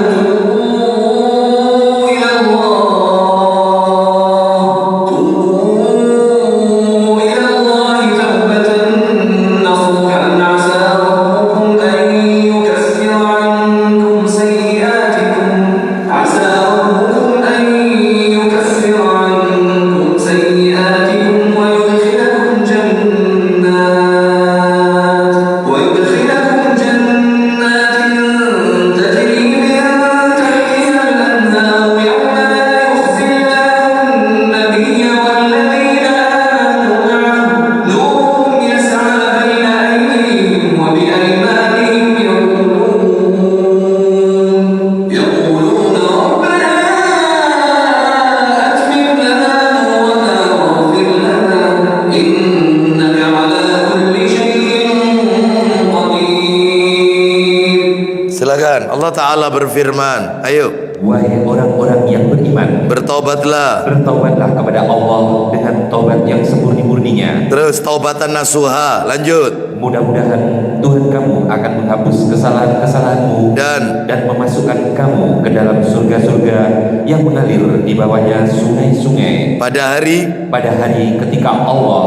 Allah Ta'ala berfirman, ayo wahai orang-orang yang beriman, bertobatlah kepada Allah dengan taubat yang semurni-murninya. Terus taubatan nasuha, lanjut. Mudah-mudahan Tuhan kamu akan menghapus kesalahan-kesalahanmu dan memasukkan kamu ke dalam surga-surga yang mengalir di bawahnya sungai-sungai pada hari ketika Allah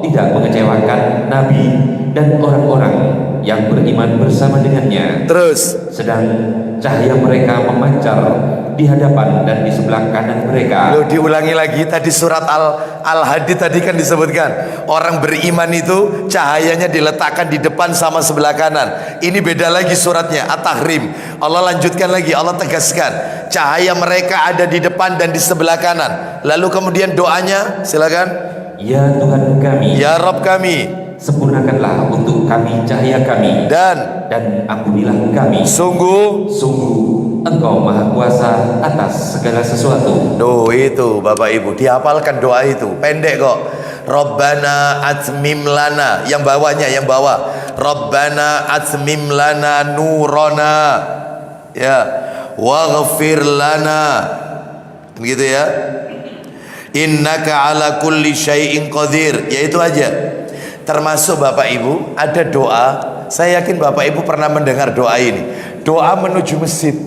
tidak mengecewakan Nabi dan orang-orang yang beriman bersama dengannya. Terus sedang cahaya mereka memancar di hadapan dan di sebelah kanan mereka. Loh, diulangi lagi, tadi surat Al-Hadid tadi kan disebutkan orang beriman itu cahayanya diletakkan di depan sama sebelah kanan. Ini beda lagi suratnya At-Tahrim. Allah lanjutkan lagi, Allah tegaskan cahaya mereka ada di depan dan di sebelah kanan. Lalu kemudian doanya, silakan. Ya Tuhan kami, ya Rabb kami, sempurnakanlah untuk kami cahaya kami dan ampunilah kami. Sungguh Engkau Maha Kuasa atas segala sesuatu. Itu Bapak Ibu, dihafalkan doa itu, pendek kok. Rabbana atmim lana, yang bawahnya, yang bawah. Rabbana atmim lana nurona, ya, waghfir lana, begitu ya. Innaka ala kulli syai'in qadir, yaitu aja. Termasuk Bapak Ibu ada doa, saya yakin Bapak Ibu pernah mendengar doa ini. Doa menuju masjid,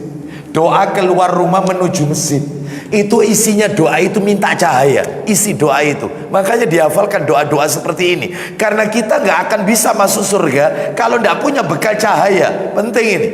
doa keluar rumah menuju masjid. Itu isinya doa itu minta cahaya, isi doa itu. Makanya dihafalkan doa-doa seperti ini. Karena kita nggak akan bisa masuk surga kalau nggak punya bekal cahaya. Penting ini.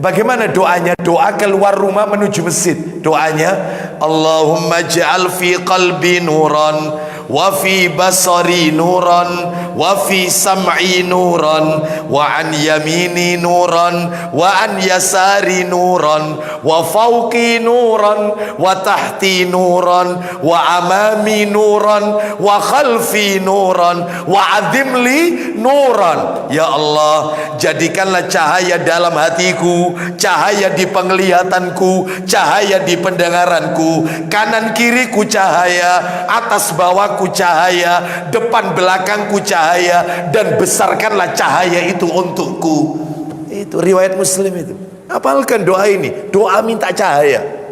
Bagaimana doanya? Doa keluar rumah menuju masjid. Doanya, Allahumma ja'al fi qalbi nuran wa fi basari nuran wa fi sam'i nuran wa an yamini nuran wa an yasari nuran wa fawqi nuran wa tahti nuran wa amami nuran wa khalfi nuran wa adimli nuran. Ya Allah, jadikanlah cahaya dalam hatiku, cahaya di penglihatanku, cahaya di pendengaranku, kanan kiriku cahaya, atas bawahku cahaya, depan belakangku cahaya, dan besarkanlah cahaya itu untukku. Itu riwayat Muslim itu. Hafalkan doa ini, doa minta cahaya.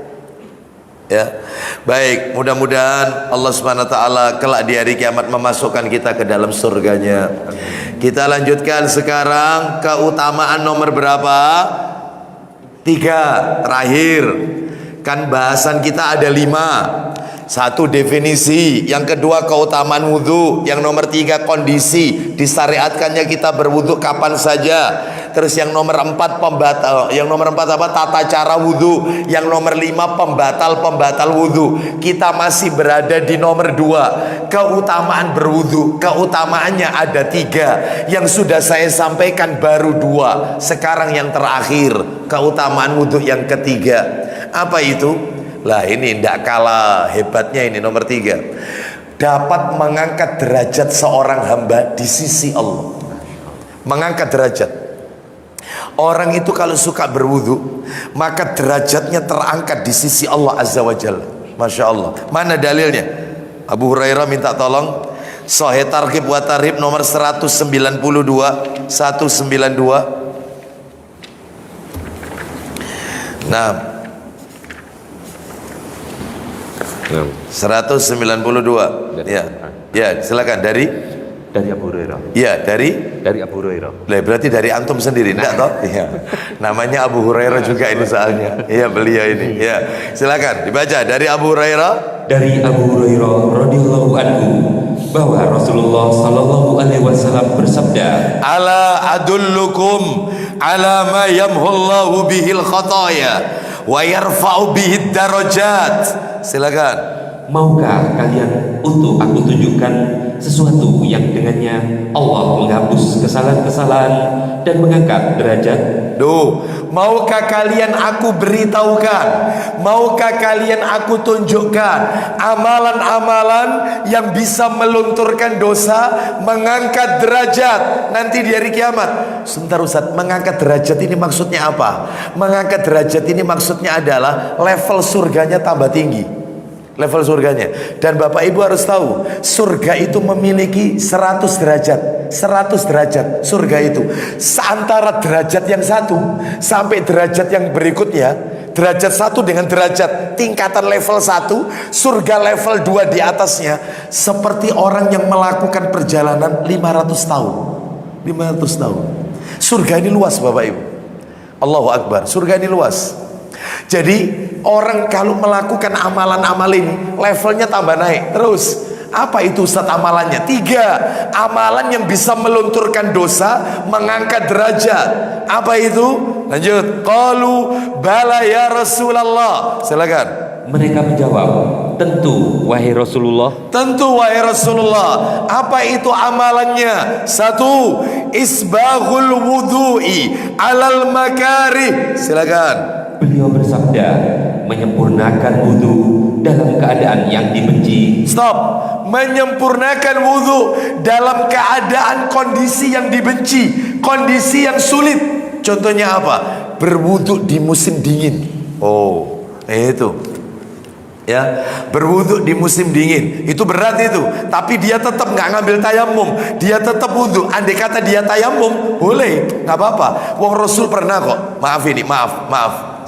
Ya, baik, mudah-mudahan Allah Subhanahu wa taala kelak di hari kiamat memasukkan kita ke dalam surganya. Kita lanjutkan sekarang keutamaan nomor berapa? 3 terakhir. Kan bahasan kita ada 5. 1 definisi, yang kedua keutamaan wudhu, yang nomor 3 kondisi disyariatkannya kita berwudhu kapan saja. Terus yang nomor 4 pembatal, yang nomor 4 apa? Tata cara wudhu. Yang nomor 5 pembatal wudhu. Kita masih berada di nomor 2, keutamaan berwudhu. Keutamaannya ada 3. Yang sudah saya sampaikan baru 2. Sekarang yang terakhir, keutamaan wudhu yang ketiga. Apa itu? Lah ini tidak kalah hebatnya ini nomor 3. Dapat mengangkat derajat seorang hamba di sisi Allah. Mengangkat derajat. Orang itu kalau suka berwudu, maka derajatnya terangkat di sisi Allah Azza wa Jalla. Masya Allah. Mana dalilnya? Abu Hurairah minta tolong, Sahih Targhib wa Tarhib nomor 192. Nah, 192. Ya, silakan dari Abu Hurairah. Ya, dari Abu Hurairah. Lah berarti dari antum sendiri, enggak toh? Iya. Namanya Abu Hurairah juga ini soalnya. Iya, beliau ini. Ya, silakan dibaca dari Abu Hurairah. Dari Abu Hurairah radhiyallahu anhu bahwa Rasulullah sallallahu alaihi wasallam bersabda, Ala adullukum ala ma yamhullahu bihil khataya wa yarfa'u bihid darajat. Silakan. maukah kalian untuk aku tunjukkan sesuatu yang dengannya Allah menghapus kesalahan-kesalahan dan mengangkat derajat? Maukah kalian aku beritahukan, maukah kalian aku tunjukkan amalan-amalan yang bisa melunturkan dosa, mengangkat derajat nanti di hari kiamat? Sebentar Ustaz, mengangkat derajat ini maksudnya apa? Mengangkat derajat ini maksudnya adalah level surganya tambah tinggi, level surganya. Dan Bapak Ibu harus tahu, surga itu memiliki 100 derajat. 100 derajat surga itu. Seantara derajat yang satu sampai derajat yang berikutnya, derajat satu dengan derajat tingkatan level 1, surga level 2 di atasnya, seperti orang yang melakukan perjalanan 500 tahun. 500 tahun. Surga ini luas Bapak Ibu. Allahu Akbar, surga ini luas. Jadi orang kalau melakukan amalan-amal ini, levelnya tambah naik terus. Apa itu Ustaz amalannya? 3 amalan yang bisa melunturkan dosa, mengangkat derajat. Apa itu? Lanjut. Qalu bala ya Rasulullah. Silakan. Mereka menjawab, tentu wahai Rasulullah. Tentu wahai Rasulullah. Apa itu amalannya? 1. Isbaghul wudhu'i alal makarih. Silakan. Beliau bersabda, menyempurnakan wudhu dalam keadaan yang dibenci. Stop. Menyempurnakan wudhu dalam keadaan kondisi yang dibenci, kondisi yang sulit. Contohnya apa? Berwudhu di musim dingin. Oh, itu ya, berwudhu di musim dingin itu berat itu, tapi dia tetap nggak ngambil tayamum, dia tetap wudhu. Andai kata dia tayamum boleh, nggak apa-apa. Wong Rasul pernah kok, maaf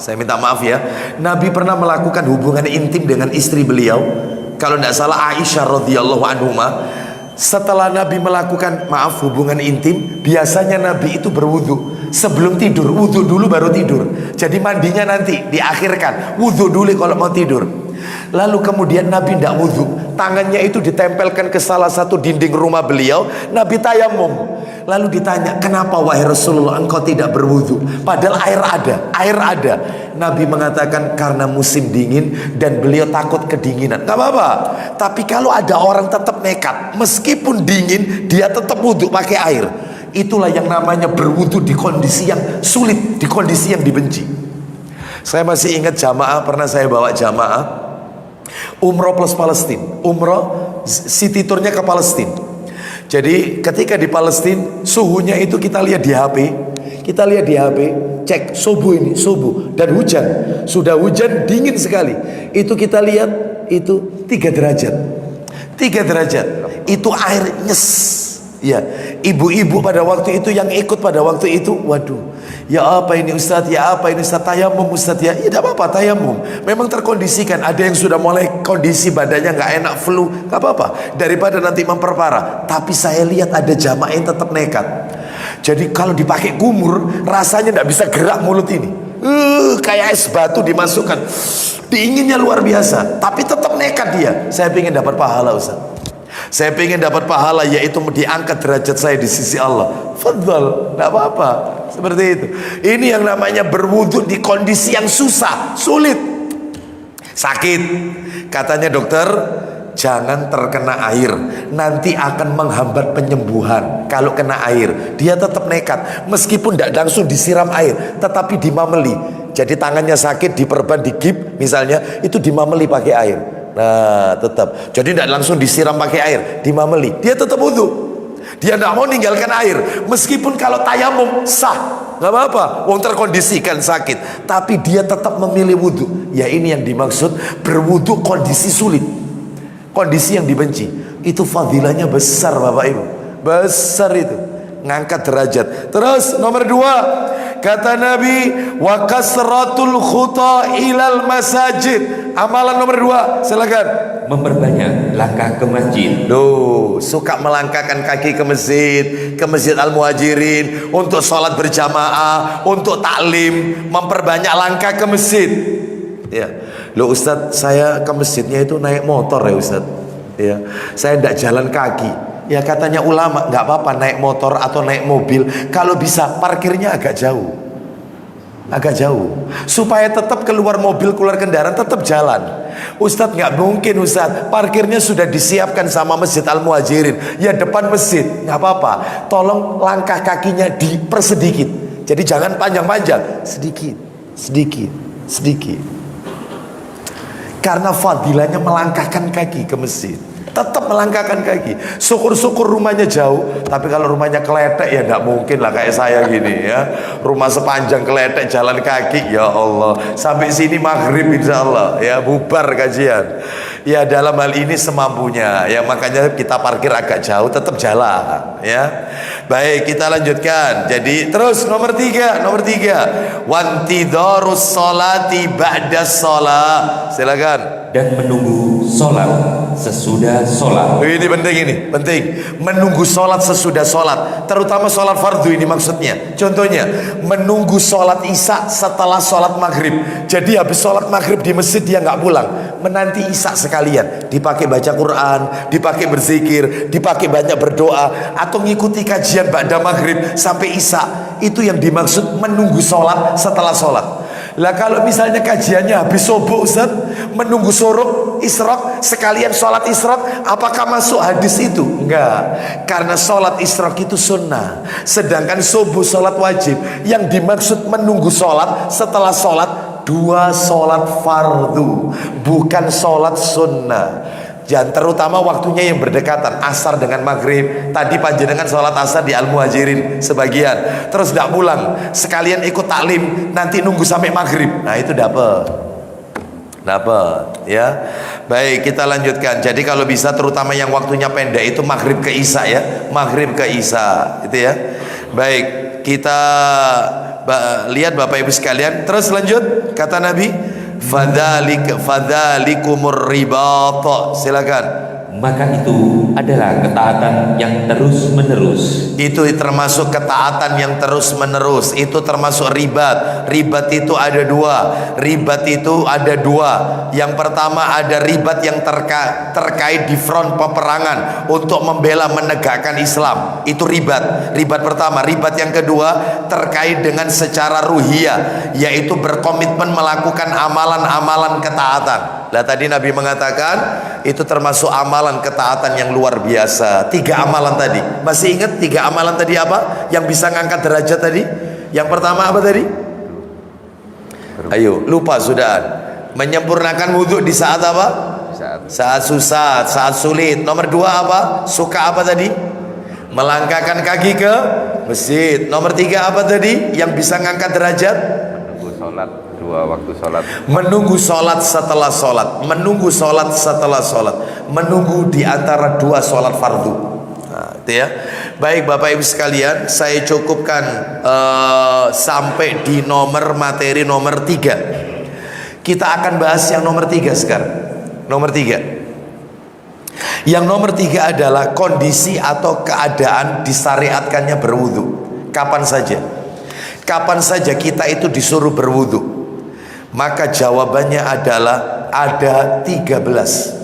saya minta maaf ya, Nabi pernah melakukan hubungan intim dengan istri beliau, kalau tidak salah Aisyah radhiyallahu anhuma. Setelah Nabi melakukan hubungan intim, biasanya Nabi itu berwudhu sebelum tidur. Wudhu dulu baru tidur. Jadi mandinya nanti diakhirkan, wudhu dulu kalau mau tidur. Lalu kemudian Nabi tidak wudhu, tangannya itu ditempelkan ke salah satu dinding rumah beliau. Nabi tayamum. Lalu ditanya, kenapa wahai Rasulullah engkau tidak berwudhu? Padahal air ada. Nabi mengatakan karena musim dingin dan beliau takut kedinginan. Gak apa-apa. Tapi kalau ada orang tetap nekat, meskipun dingin dia tetap wudhu pakai air, itulah yang namanya berwudhu di kondisi yang sulit, di kondisi yang dibenci. Saya masih ingat jamaah, pernah saya bawa jamaah umroh plus Palestina, umroh city tournya ke Palestina. Jadi ketika di Palestina suhunya itu kita lihat di HP, cek subuh ini, subuh dan hujan, sudah hujan dingin sekali. Itu kita lihat itu 3 derajat, itu air nyes. Ya, ibu-ibu pada waktu itu yang ikut pada waktu itu, waduh, ya apa ini Ustadz, tayamum Ustadz ya, tidak apa-apa tayamum. Memang terkondisikan, ada yang sudah mulai kondisi badannya nggak enak, flu, nggak apa-apa, daripada nanti memperparah. Tapi saya lihat ada jamaah yang tetap nekat. Jadi kalau dipakai kumur, rasanya nggak bisa gerak mulut ini, kayak es batu dimasukkan, dinginnya luar biasa. Tapi tetap nekat dia. Saya ingin dapat pahala Ustadz. Saya ingin dapat pahala, yaitu diangkat derajat saya di sisi Allah. Fadhal, tidak apa-apa. Seperti itu. Ini yang namanya berwudu di kondisi yang susah, sulit, sakit. Katanya dokter, jangan terkena air, nanti akan menghambat penyembuhan. Kalau kena air, dia tetap nekat. Meskipun tidak langsung disiram air, tetapi dimameli. Jadi tangannya sakit, diperban, digip misalnya, itu dimameli pakai air. Nah tetap, jadi tidak langsung disiram pakai air, dimameli, dia tetap wudhu. Dia tidak mau ninggalkan air, meskipun kalau tayamum sah, nggak apa-apa, wong terkondisikan sakit, tapi dia tetap memilih wudhu. Ya ini yang dimaksud berwudhu kondisi sulit, kondisi yang dibenci. Itu fadilahnya besar Bapak Ibu, besar itu, ngangkat derajat. Terus nomor 2, kata Nabi, wa kasratul khuta ilal masajid. Amalan nomor 2, silakan. Memperbanyak langkah ke masjid. Loh, suka melangkahkan kaki ke masjid Al-Muhajirin, untuk sholat berjamaah, untuk taklim, memperbanyak langkah ke masjid. Ya, loh Ustadz, saya ke masjidnya itu naik motor ya Ustadz. Ya, saya tidak jalan kaki. Ya katanya ulama, nggak apa-apa naik motor atau naik mobil, kalau bisa parkirnya agak jauh, supaya tetap keluar mobil, keluar kendaraan, tetap jalan. Ustadz nggak mungkin Ustadz, parkirnya sudah disiapkan sama Masjid Al-Muhajirin, ya depan masjid. Nggak apa-apa, tolong langkah kakinya dipersedikit. Jadi jangan panjang-panjang, sedikit. Karena fadilahnya melangkahkan kaki ke masjid, tetap melangkahkan kaki. Syukur-syukur rumahnya jauh, tapi kalau rumahnya Kletek ya tidak mungkin lah kayak saya gini ya. Rumah sepanjang Kletek jalan kaki, ya Allah. Sampai sini maghrib insya Allah ya, bubar kajian. Ya dalam hal ini semampunya ya, makanya kita parkir agak jauh, tetap jalan ya. Baik, kita lanjutkan. Jadi terus nomor 3, wantidharus sholati ba'da sholat. Silakan. Dan menunggu sholat sesudah sholat. Ini penting. Menunggu sholat sesudah sholat, terutama sholat fardu ini maksudnya. Contohnya, menunggu sholat isya setelah sholat maghrib. Jadi habis sholat maghrib di masjid dia nggak pulang, menanti isya sekalian. Dipakai baca Quran, dipakai berzikir, dipakai banyak berdoa, atau ngikuti kajian ba'da maghrib sampai isya. Itu yang dimaksud menunggu sholat setelah sholat. Lah kalau misalnya kajiannya habis subuh Ustaz, menunggu suruk isyraq sekalian sholat isyraq, apakah masuk hadis itu? Enggak, karena sholat isyraq itu sunnah, sedangkan subuh sholat wajib. Yang dimaksud menunggu sholat setelah sholat, 2 sholat fardu, bukan sholat sunnah. Dan terutama waktunya yang berdekatan, asar dengan maghrib. Tadi panjenengan sholat asar di Al-Muhajirin sebagian, terus tidak pulang, sekalian ikut taklim, nanti nunggu sampai maghrib. Nah itu dapat ya. Baik, kita lanjutkan. Jadi kalau bisa, terutama yang waktunya pendek itu maghrib ke isya ya, maghrib ke isya itu ya. Baik, kita lihat Bapak Ibu sekalian. Terus lanjut, kata Nabi, fadzalikumur ribat. Silakan. maka itu adalah ketaatan yang terus-menerus. Itu termasuk ketaatan yang terus-menerus. Itu termasuk ribat. Ribat itu ada dua. Ribat itu ada dua. Yang pertama ada ribat yang terkait di front peperangan untuk membela menegakkan Islam. Itu ribat. Ribat pertama. Ribat yang kedua terkait dengan secara ruhiyah, yaitu berkomitmen melakukan amalan-amalan ketaatan. Lah tadi Nabi mengatakan itu termasuk amalan ketaatan yang luar biasa. 3 amalan tadi. Masih ingat 3 amalan tadi apa? Yang bisa ngangkat derajat tadi? Yang pertama apa tadi? Ayo, lupa sudah. Menyempurnakan wudhu di saat apa? Saat susah, saat sulit. Nomor 2 apa? Suka apa tadi? Melangkahkan kaki ke masjid. Nomor 3 apa tadi? Yang bisa ngangkat derajat? Menunggu sholat 2 waktu sholat. Menunggu sholat setelah sholat. Menunggu sholat setelah sholat. Menunggu di antara 2 sholat fardu. Nah, itu ya. Baik Bapak Ibu sekalian, saya cukupkan sampai di materi nomor 3. Kita akan bahas yang nomor 3 sekarang. Nomor 3. Yang nomor 3 adalah kondisi atau keadaan disyariatkannya berwudu. Kapan saja. Kapan saja kita itu disuruh berwudu. Maka jawabannya adalah ada 13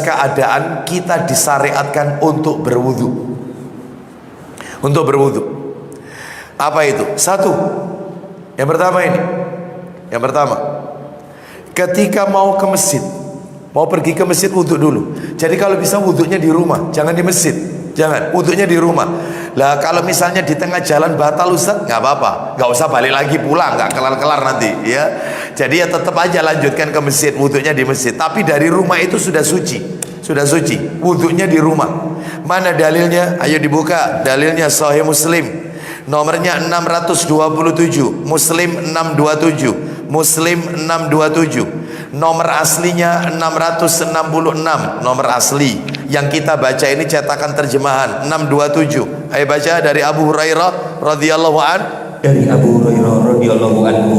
keadaan kita disyariatkan untuk berwudu. Untuk berwudu. Apa itu? 1. Yang pertama ini. Yang pertama, ketika mau ke masjid, mau pergi ke masjid, wudu dulu. Jadi kalau bisa wudunya di rumah, jangan di masjid. Jangan, wudunya di rumah. Lah kalau misalnya di tengah jalan batal Ustaz, nggak apa-apa, nggak usah balik lagi pulang, nggak kelar-kelar nanti ya. Jadi ya tetap aja lanjutkan ke masjid, wudunya di masjid. Tapi dari rumah itu sudah suci, wudunya di rumah. Mana dalilnya? Ayo dibuka. Dalilnya Sahih Muslim, nomornya 627, Muslim 627, Muslim 627. Nomor aslinya 666, nomor asli. Yang kita baca ini cetakan terjemahan 627. Ayo baca dari Abu Hurairah radhiyallahu an. Dari Abu Hurairah radhiyallahu anhu,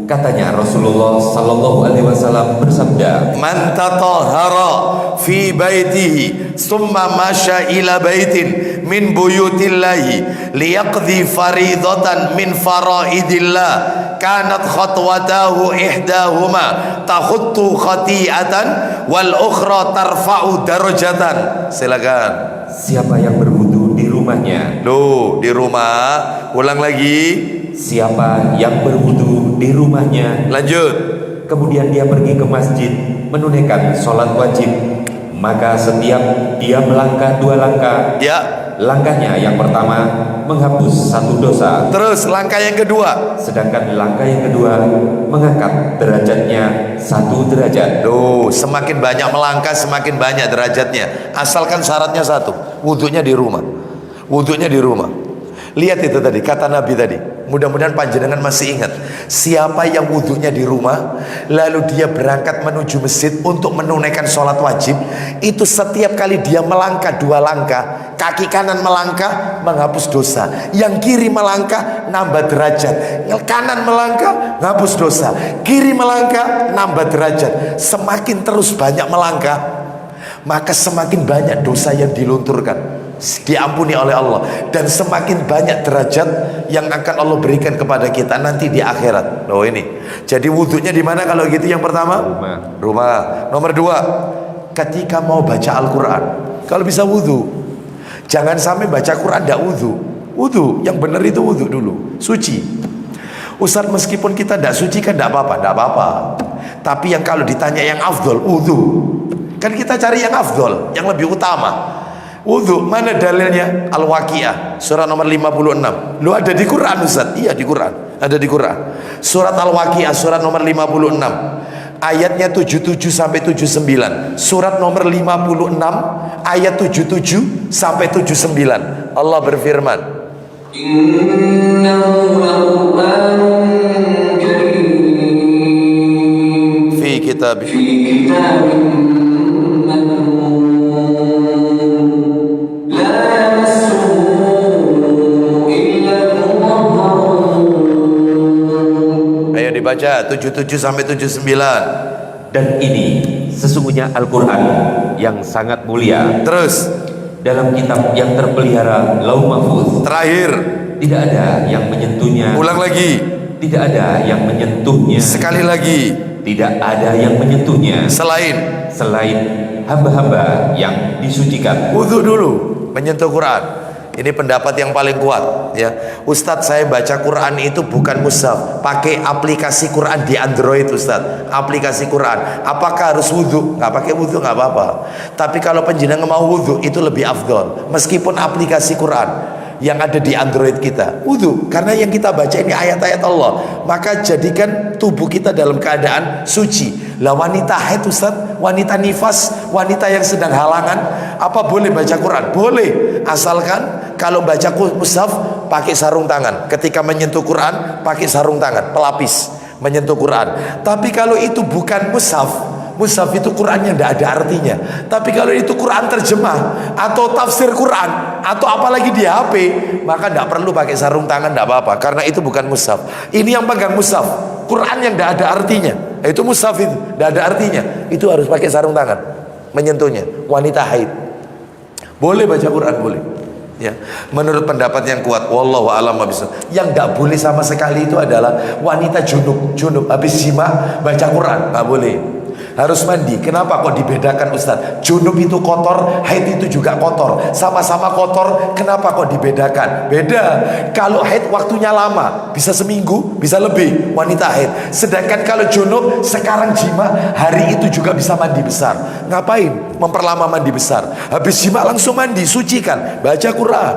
katanya Rasulullah sallallahu alaihi wasallam bersabda, Man tatahhara fi baitihi summa masya ila baitin min buyutillahi liyaqdi faridatan min faraidillah kanat khatwatahu ihdahuma takhuttu khati'atan wal ukhra tarfa'u darajatan. Silakan. siapa yang berwudu di rumahnya. Loh, di rumah. Ulang lagi. Siapa yang berwudu di rumahnya, Lanjut. kemudian dia pergi ke masjid menunaikan sholat wajib, maka setiap dia melangkah 2 langkah, Ya. langkahnya yang pertama menghapus 1 dosa, Terus langkah yang kedua. sedangkan langkah yang kedua mengangkat derajatnya 1 derajat. Loh, semakin banyak melangkah semakin banyak derajatnya. Asalkan syaratnya 1, wudunya di rumah. Wudunya di rumah. Lihat itu tadi, kata Nabi tadi. Mudah-mudahan panjenengan masih ingat. Siapa yang wudunya di rumah, lalu dia berangkat menuju masjid untuk menunaikan sholat wajib, itu setiap kali dia melangkah 2 langkah, kaki kanan melangkah menghapus dosa, yang kiri melangkah nambah derajat, yang kanan melangkah menghapus dosa, kiri melangkah nambah derajat. Semakin terus banyak melangkah, maka semakin banyak dosa yang dilunturkan, diampuni oleh Allah, dan semakin banyak derajat yang akan Allah berikan kepada kita nanti di akhirat. Loh ini. Jadi wudunya di mana kalau gitu? Yang pertama, rumah. Nomor 2, ketika mau baca Al-Qur'an, kalau bisa wudu. Jangan sampai baca Quran tidak wudu. Wudu, yang benar itu wudu dulu, suci. Ustaz, meskipun kita tidak suci kan tidak apa-apa, tidak apa-apa. Tapi yang kalau ditanya yang afdol, wudu. Kan kita cari yang afdol, yang lebih utama. Wudu, mana dalilnya? Al-Waqiah, surah nomor 56. Lu ada di Quran Ustaz? Iya di Quran, ada di Quran. Surat Al-Waqiah, surah nomor 56, ayatnya 77 sampai 79. Surat nomor 56, ayat 77 sampai 79. Allah berfirman, Innahu laqur'anun karim fi kitab fi kitabin maknun la yamassuhu illa al-mutahharun. Ayo dibaca 77 sampai 79. Dan ini sesungguhnya Al-Quran yang sangat mulia Terus dalam kitab yang terpelihara Lauh Mahfuz, terakhir, tidak ada yang menyentuhnya, ulang lagi, tidak ada yang menyentuhnya, sekali lagi, tidak ada yang menyentuhnya selain hamba-hamba yang disucikan. wudhu dulu menyentuh Quran. Ini pendapat yang paling kuat ya. Ustadz, saya baca Quran itu bukan mushaf, pakai aplikasi Quran di Android Ustadz, aplikasi Quran. Apakah harus wudhu? Nggak pakai wudhu nggak apa-apa. Tapi kalau penjenengan mau wudhu itu lebih afdol, meskipun aplikasi Quran yang ada di Android kita wudhu, karena yang kita baca ini ayat-ayat Allah. Maka jadikan tubuh kita dalam keadaan suci. Lah wanita haid Ustaz, wanita nifas, wanita yang sedang halangan, apa boleh baca Quran? Boleh, asalkan kalau baca mushaf pakai sarung tangan. Ketika menyentuh Quran pakai sarung tangan, pelapis menyentuh Quran. Tapi kalau itu bukan mushaf, mushaf itu Quran yang tidak ada artinya. Tapi kalau itu Quran terjemah atau tafsir Quran atau apalagi di HP, maka tidak perlu pakai sarung tangan, tidak apa-apa, karena itu bukan mushaf. Ini yang pegang mushaf, Quran yang tidak ada artinya, itu mushaf, itu tidak ada artinya, itu harus pakai sarung tangan menyentuhnya. Wanita haid boleh baca Quran, boleh ya, menurut pendapat yang kuat. Wallahu a'lam bishawab. Yang tidak boleh sama sekali itu adalah wanita junub habis jima baca Quran, nggak boleh, harus mandi. Kenapa kok dibedakan Ustaz? Junub itu kotor, haid itu juga kotor, sama-sama kotor. Kenapa kok dibedakan? Beda. Kalau haid waktunya lama, bisa seminggu, bisa lebih, wanita haid. Sedangkan kalau junub sekarang jima, hari itu juga bisa mandi besar. Ngapain memperlama mandi besar? Habis jima langsung mandi, sucikan, baca Quran.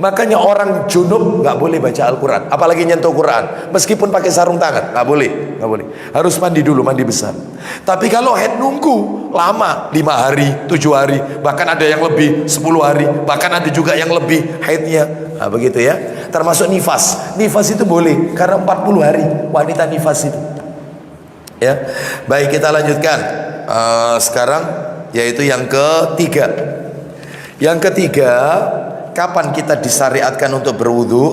Makanya orang junub nggak boleh baca Al-Quran, apalagi nyentuh Quran, meskipun pakai sarung tangan, nggak boleh, nggak boleh. Harus mandi dulu, mandi besar. Tapi kalau haid nunggu lama, 5 hari, 7 hari, bahkan ada yang lebih 10 hari, bahkan ada juga yang lebih haidnya. Nah, begitu ya. Termasuk nifas. Nifas itu boleh karena 40 hari wanita nifas itu. Ya, baik, kita lanjutkan sekarang, yaitu yang ketiga. Yang ketiga, kapan kita disyariatkan untuk berwudu?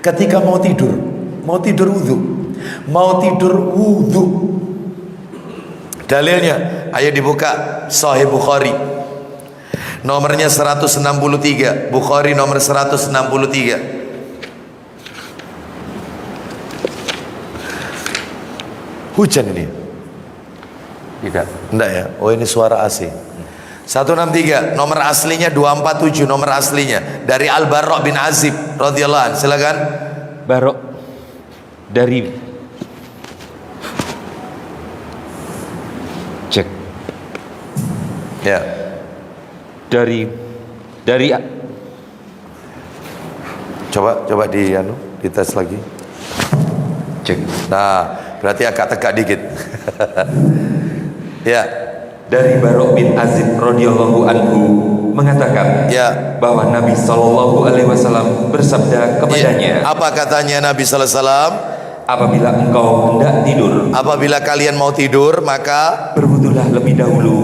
Ketika mau tidur wudu, mau tidur wudu. Dalilnya, ayo dibuka Sahih Bukhari, nomornya 163, Bukhari nomor 163. Hujan ini? Tidak. Enggak ya? Oh, ini suara AC. 163, nomor aslinya 247, nomor aslinya dari Al-Barra bin Azib radhiyallahu anhu. Silakan. Barok dari cek Ya. dari Coba dites lagi. cek Nah, berarti agak tegak dikit. Ya. dari Barok bin Azib radhiyallahu anhu mengatakan Ya. bahwa Nabi Shallallahu alaihi wasallam bersabda kepadanya, Ya. Apa katanya Nabi sallallahu alaihi wasallam? apabila engkau hendak tidur, Apabila kalian mau tidur, maka berwudulah lebih dahulu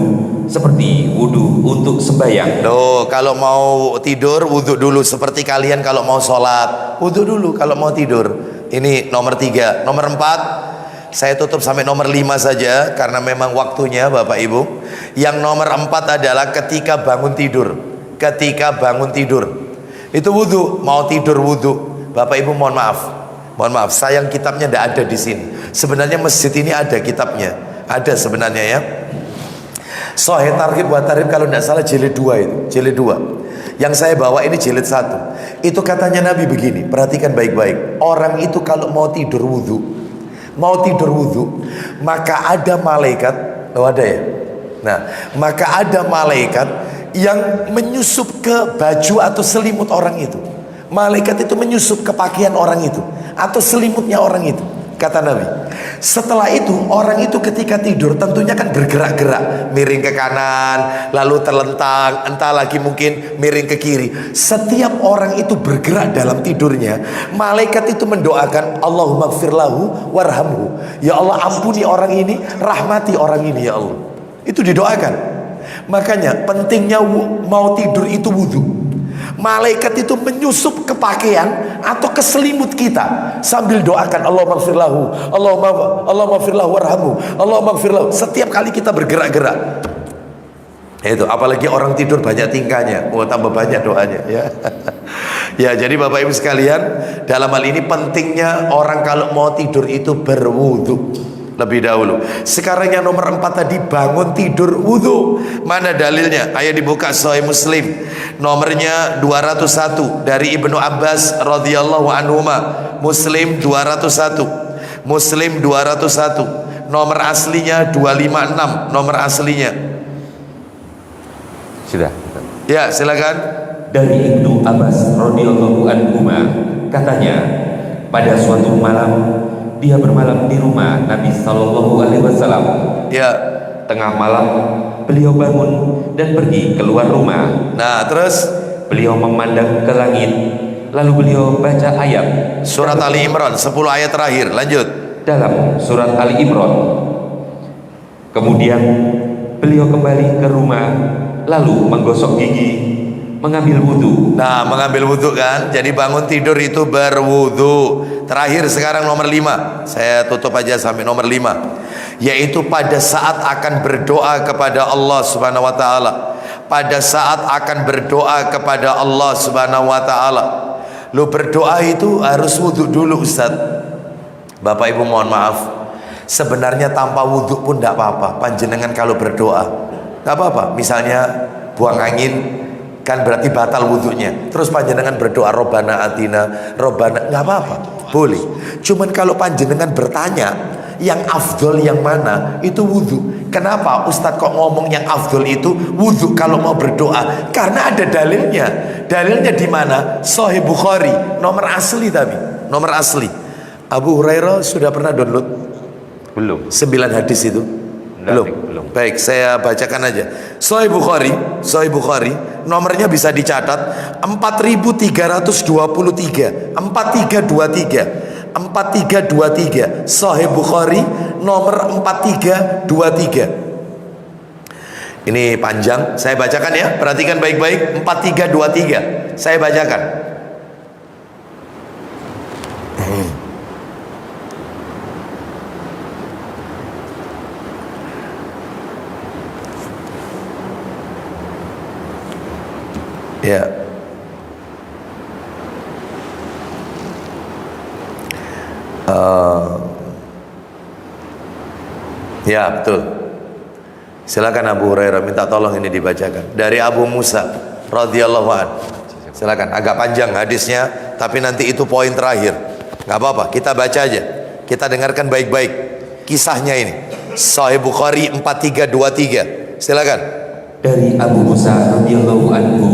seperti wudu untuk sembahyang. loh, kalau mau tidur wudhu dulu, seperti kalian kalau mau sholat wudhu dulu kalau mau tidur. Ini nomor 3. Nomor 4 saya tutup sampai nomor 5 saja karena memang waktunya Bapak Ibu. Yang nomor 4 adalah ketika bangun tidur. Ketika bangun tidur itu wudhu, mau tidur wudhu. Bapak Ibu mohon maaf, sayang kitabnya tidak ada di sini. Sebenarnya masjid ini ada kitabnya, ada sebenarnya ya. Sahih Targhib wa Tarhib kalau tidak salah jilid 2 itu, jilid 2. Yang saya bawa ini jilid 1. Itu katanya Nabi begini, perhatikan baik-baik. Orang itu kalau mau tidur wudhu, maka ada malaikat, ada ya. Nah, maka ada malaikat yang menyusup ke baju atau selimut orang itu. Malaikat itu menyusup ke pakaian orang itu atau selimutnya orang itu. Kata Nabi, setelah itu orang itu ketika tidur tentunya kan bergerak-gerak, miring ke kanan, lalu terlentang, entah lagi mungkin miring ke kiri. Setiap orang itu bergerak dalam tidurnya, malaikat itu mendoakan, Allahumma gfirlahu warhamhu, ya Allah ampuni orang ini, rahmati orang ini ya Allah. Itu didoakan. Makanya pentingnya mau tidur itu wudhu. Malaikat itu menyusup ke pakaian atau ke selimut kita sambil doakan Allah maghfirlahu, Allah maghfirlahu warhamu, Allah maghfirlahu. Setiap kali kita bergerak-gerak itu, apalagi orang tidur banyak tingkahnya, tambah banyak doanya ya. Ya, jadi Bapak Ibu sekalian, dalam hal ini pentingnya orang kalau mau tidur itu berwudu lebih dahulu. Sekarang yang nomor 4 tadi, bangun tidur wudu. Mana dalilnya? Ayo dibuka Sahih Muslim, nomornya 201 dari Ibnu Abbas radhiyallahu anhuma. Muslim 201, Muslim 201, nomor aslinya 256, nomor aslinya. Sudah. Ya, silakan. Dari Ibnu Abbas radhiyallahu anhu, katanya, pada suatu malam dia bermalam di rumah Nabi sallallahu alaihi wasallam. Ya. Tengah malam beliau bangun dan pergi keluar rumah. Nah, terus Beliau memandang ke langit, lalu beliau baca ayat surat Ali Imran 10 ayat terakhir. Lanjut. dalam surat Ali Imran. Kemudian beliau kembali ke rumah, lalu menggosok gigi, mengambil wudhu. Nah, mengambil wudhu kan. Jadi bangun tidur itu berwudhu. Terakhir sekarang nomor 5. Saya tutup aja sampai nomor 5. Yaitu pada saat akan berdoa kepada Allah Subhanahu wa taala. Pada saat akan berdoa kepada Allah Subhanahu wa taala. Lu berdoa itu harus wudhu dulu, Ustaz. Bapak Ibu mohon maaf. Sebenarnya tanpa wudhu pun tidak apa-apa. Panjenengan kalau berdoa tidak apa-apa. Misalnya buang angin, kan berarti batal wudhunya. Terus panjenengan berdoa Robbana atina, Robbana, nggak apa-apa, boleh. Cuman kalau panjenengan bertanya yang afdol yang mana, itu wudhu. Kenapa Ustadz kok ngomong yang afdol itu wudhu kalau mau berdoa? Karena ada dalilnya. Dalilnya di mana? Sahih Bukhari, nomor asli tapi, nomor asli. Abu Hurairah sudah pernah download? Belum. 9 hadis itu? Belum. Baik, saya bacakan aja. Sahih Bukhari, Sahih Bukhari, nomornya bisa dicatat 4323, 4323, 4323. Sahih Bukhari nomor 4323. Ini panjang, saya bacakan ya. Perhatikan baik-baik. 4323. Saya bacakan. Ya. Ya, betul. Silakan Abu Hurairah, minta tolong ini dibacakan. Dari Abu Musa radhiyallahu anhu. Silakan, agak panjang hadisnya, tapi nanti itu poin terakhir. Nggak apa-apa, kita baca aja. Kita dengarkan baik-baik kisahnya ini. Sahih Bukhari 4323. Silakan. Dari Abu Musa radhiyallahu anhu,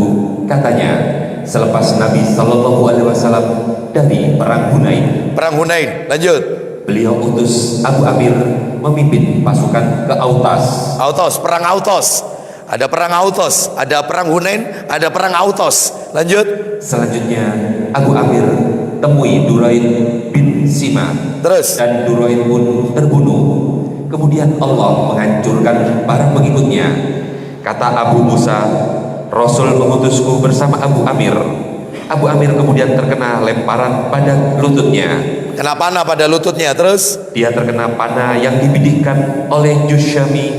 katanya, selepas Nabi sallallahu alaihi wasallam dari perang Hunain. Perang Hunain, lanjut. Beliau utus Abu Amir memimpin pasukan ke Autas. Autos, perang Autos. Ada perang Autos, ada perang Hunain, ada perang Autos. Lanjut. Selanjutnya Abu Amir temui Duraid bin Sima. Terus. Dan Duraid pun terbunuh. Kemudian Allah menghancurkan para pengikutnya. Kata Abu Musa, Rasul mengutusku bersama Abu Amir. Abu Amir kemudian terkena lemparan pada lututnya. Kena panah pada lututnya. Terus Dia terkena panah yang dibidikkan oleh Jusyami,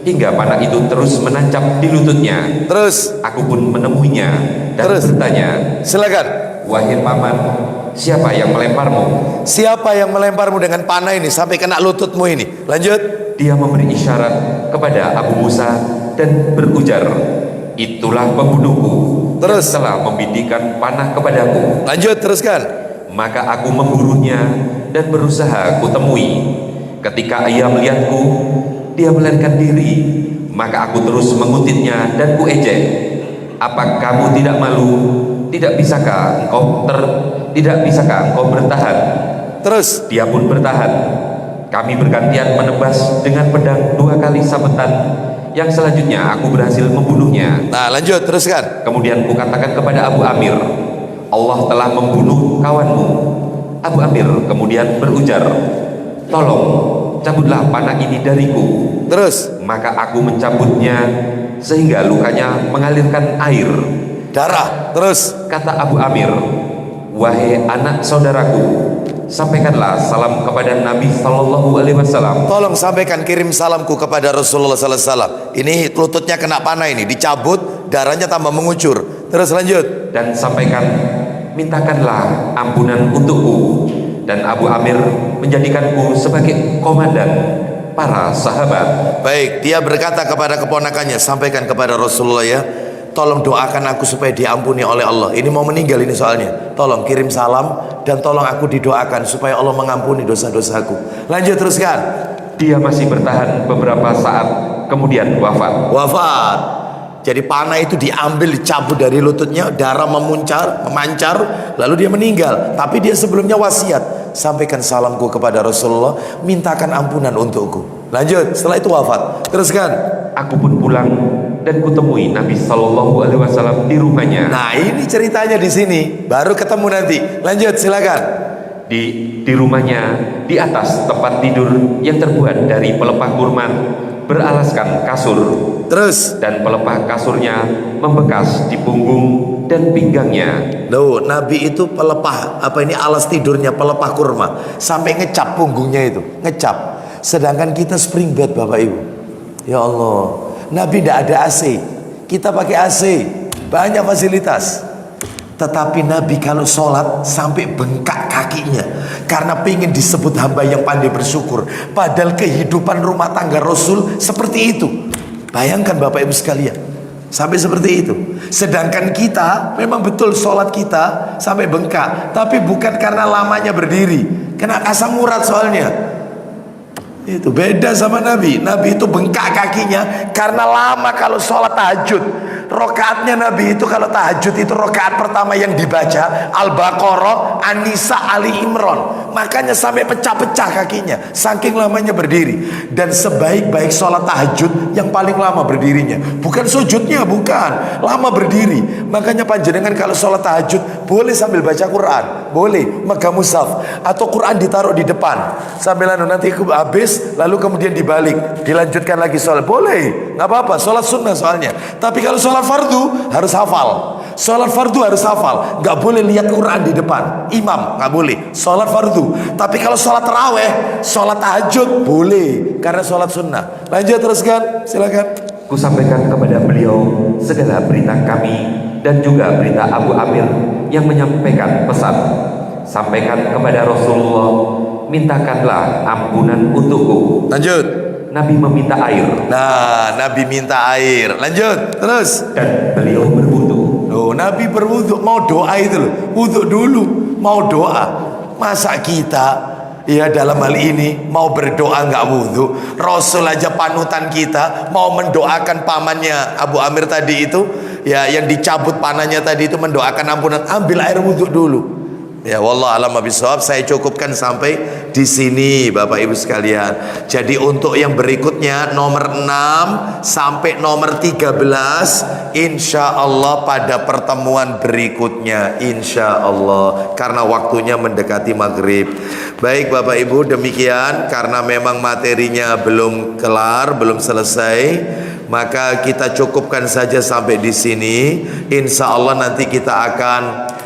hingga panah itu terus menancap di lututnya. Terus Aku pun menemuinya dan Terus. bertanya, silakan. wahai paman, siapa yang melemparmu? Siapa yang melemparmu dengan panah ini sampai kena lututmu ini? Lanjut. Dia memberi isyarat kepada Abu Musa dan berujar, itulah pembunuhku. Terus. yang telah membidikan panah kepadaku. Lanjut, teruskan. Maka aku memburunya dan berusaha kutemui. Ketika ia melihatku, dia melarikan diri. Maka aku terus mengutipnya dan kuejek. Apa kamu tidak malu? Tidak bisakah engkau bertahan? Terus Dia pun bertahan. Kami bergantian menebas dengan pedang 2 kali sabetan. Yang selanjutnya aku berhasil membunuhnya. nah, lanjut, teruskan. Kemudian kukatakan kepada Abu Amir, Allah telah membunuh kawanmu. Abu Amir kemudian berujar, tolong cabutlah panah ini dariku. Terus Maka aku mencabutnya sehingga lukanya mengalirkan air. darah. Terus Kata Abu Amir, wahai anak saudaraku, sampaikanlah salam kepada Nabi Sallallahu Alaihi Wasallam. tolong sampaikan, kirim salamku kepada Rasulullah sallallahu alaihi wasallam. Ini lututnya kena panah, ini dicabut, darahnya tambah mengucur. Terus lanjut. Dan sampaikan, mintakanlah ampunan untukku. Dan Abu Amir menjadikanku sebagai komandan para sahabat. Baik, dia berkata kepada keponakannya, sampaikan kepada Rasulullah ya, tolong doakan aku supaya diampuni oleh Allah. Ini mau meninggal ini soalnya. Tolong kirim salam dan tolong aku didoakan supaya Allah mengampuni dosa-dosaku. Lanjut, teruskan. Dia masih bertahan beberapa saat, kemudian wafat. Wafat. Jadi panah itu diambil, dicabut dari lututnya, darah memancar, lalu dia meninggal. Tapi dia sebelumnya wasiat, sampaikan salamku kepada Rasulullah, mintakan ampunan untukku. Lanjut, setelah itu wafat. Teruskan. Aku pun pulang dan kutemui Nabi Sallallahu Alaihi Wasallam di rumahnya. Nah, ini ceritanya di sini. Baru ketemu nanti. Lanjut, silakan. Di rumahnya, di atas tempat tidur yang terbuat dari pelepah kurma, beralaskan kasur. Terus. Dan pelepah kasurnya membekas di punggung dan pinggangnya. Loh, Nabi itu pelepah alas tidurnya pelepah kurma sampai ngecap punggungnya itu, ngecap. Sedangkan kita spring bed, Bapak Ibu. Ya Allah, Nabi tidak ada AC, kita pakai AC, banyak fasilitas. Tetapi Nabi kalau sholat sampai bengkak kakinya karena pengen disebut hamba yang pandai bersyukur. Padahal kehidupan rumah tangga Rasul seperti itu. Bayangkan Bapak Ibu sekalian, sampai seperti itu. Sedangkan kita memang betul sholat kita sampai bengkak, tapi bukan karena lamanya berdiri, kena asam urat soalnya. Itu beda sama Nabi. Nabi itu bengkak kakinya karena lama kalau sholat tahajud. Rokaatnya Nabi itu kalau tahajud itu rokaat pertama yang dibaca Al-Baqarah, An-Nisa, Ali Imran. Makanya sampai pecah-pecah kakinya, saking lamanya berdiri. Dan sebaik-baik sholat tahajud yang paling lama berdirinya, bukan sujudnya, bukan, lama berdiri. Makanya panjenengan kalau sholat tahajud boleh sambil baca Quran, boleh megang mushaf atau Quran ditaruh di depan sambil nanti habis lalu kemudian dibalik dilanjutkan lagi sholat, boleh, nggak apa-apa, sholat sunnah soalnya. Tapi kalau sholat fardu harus hafal. Sholat fardu harus hafal, nggak boleh lihat Quran di depan imam, nggak boleh. Sholat fardu. Tapi kalau sholat taraweh, sholat tahajud boleh karena sholat sunnah. Lanjut, teruskan, silakan. Kusampaikan kepada beliau segala berita kami dan juga berita Abu Amir yang menyampaikan pesan. Sampaikan kepada Rasulullah, mintakanlah ampunan untukku. Lanjut. Nabi meminta air. Nah, Nabi minta air. Lanjut, terus. Dan beliau berwudu. Loh, Nabi berwudu, mau doa itu loh. Wudu dulu, mau doa. Masa kita ya dalam hal ini mau berdoa nggak wudu? Rasul aja panutan kita mau mendoakan pamannya Abu Amir tadi itu, ya yang dicabut panahnya tadi itu, mendoakan ampunan, ambil air wudu dulu. Ya, wallah alam bisawab. Saya cukupkan sampai di sini Bapak Ibu sekalian. Jadi untuk yang berikutnya nomor 6 sampai nomor 13 insya Allah pada pertemuan berikutnya, insya Allah, karena waktunya mendekati maghrib. Baik Bapak Ibu, demikian. Karena memang materinya belum kelar, belum selesai, maka kita cukupkan saja sampai di sini. Insya Allah nanti kita akan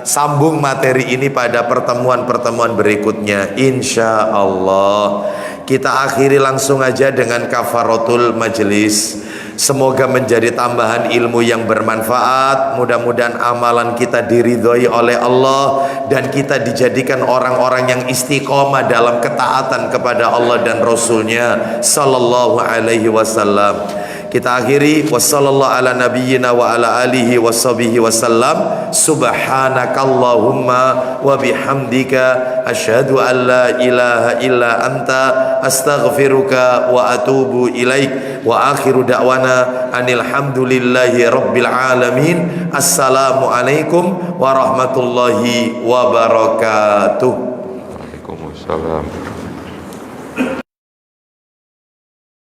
sambung materi ini pada pertemuan-pertemuan berikutnya, insya Allah. Kita akhiri langsung aja dengan kafaratul majelis. Semoga menjadi tambahan ilmu yang bermanfaat. Mudah-mudahan amalan kita diridhoi oleh Allah dan kita dijadikan orang-orang yang istiqomah dalam ketaatan kepada Allah dan Rasulnya Sallallahu Alaihi Wasallam. Kita akhiri, wassallallahu ala nabiyyina wa ala alihi washabihi wasallam. Subhanakallahumma wa bihamdika asyhadu an la ilaha illa anta astaghfiruka wa atubu ilaik. Wa akhiru da'wana anil hamdulillahi rabbil alamin. Assalamu alaikum warahmatullahi wabarakatuh. Waalaikumsalam.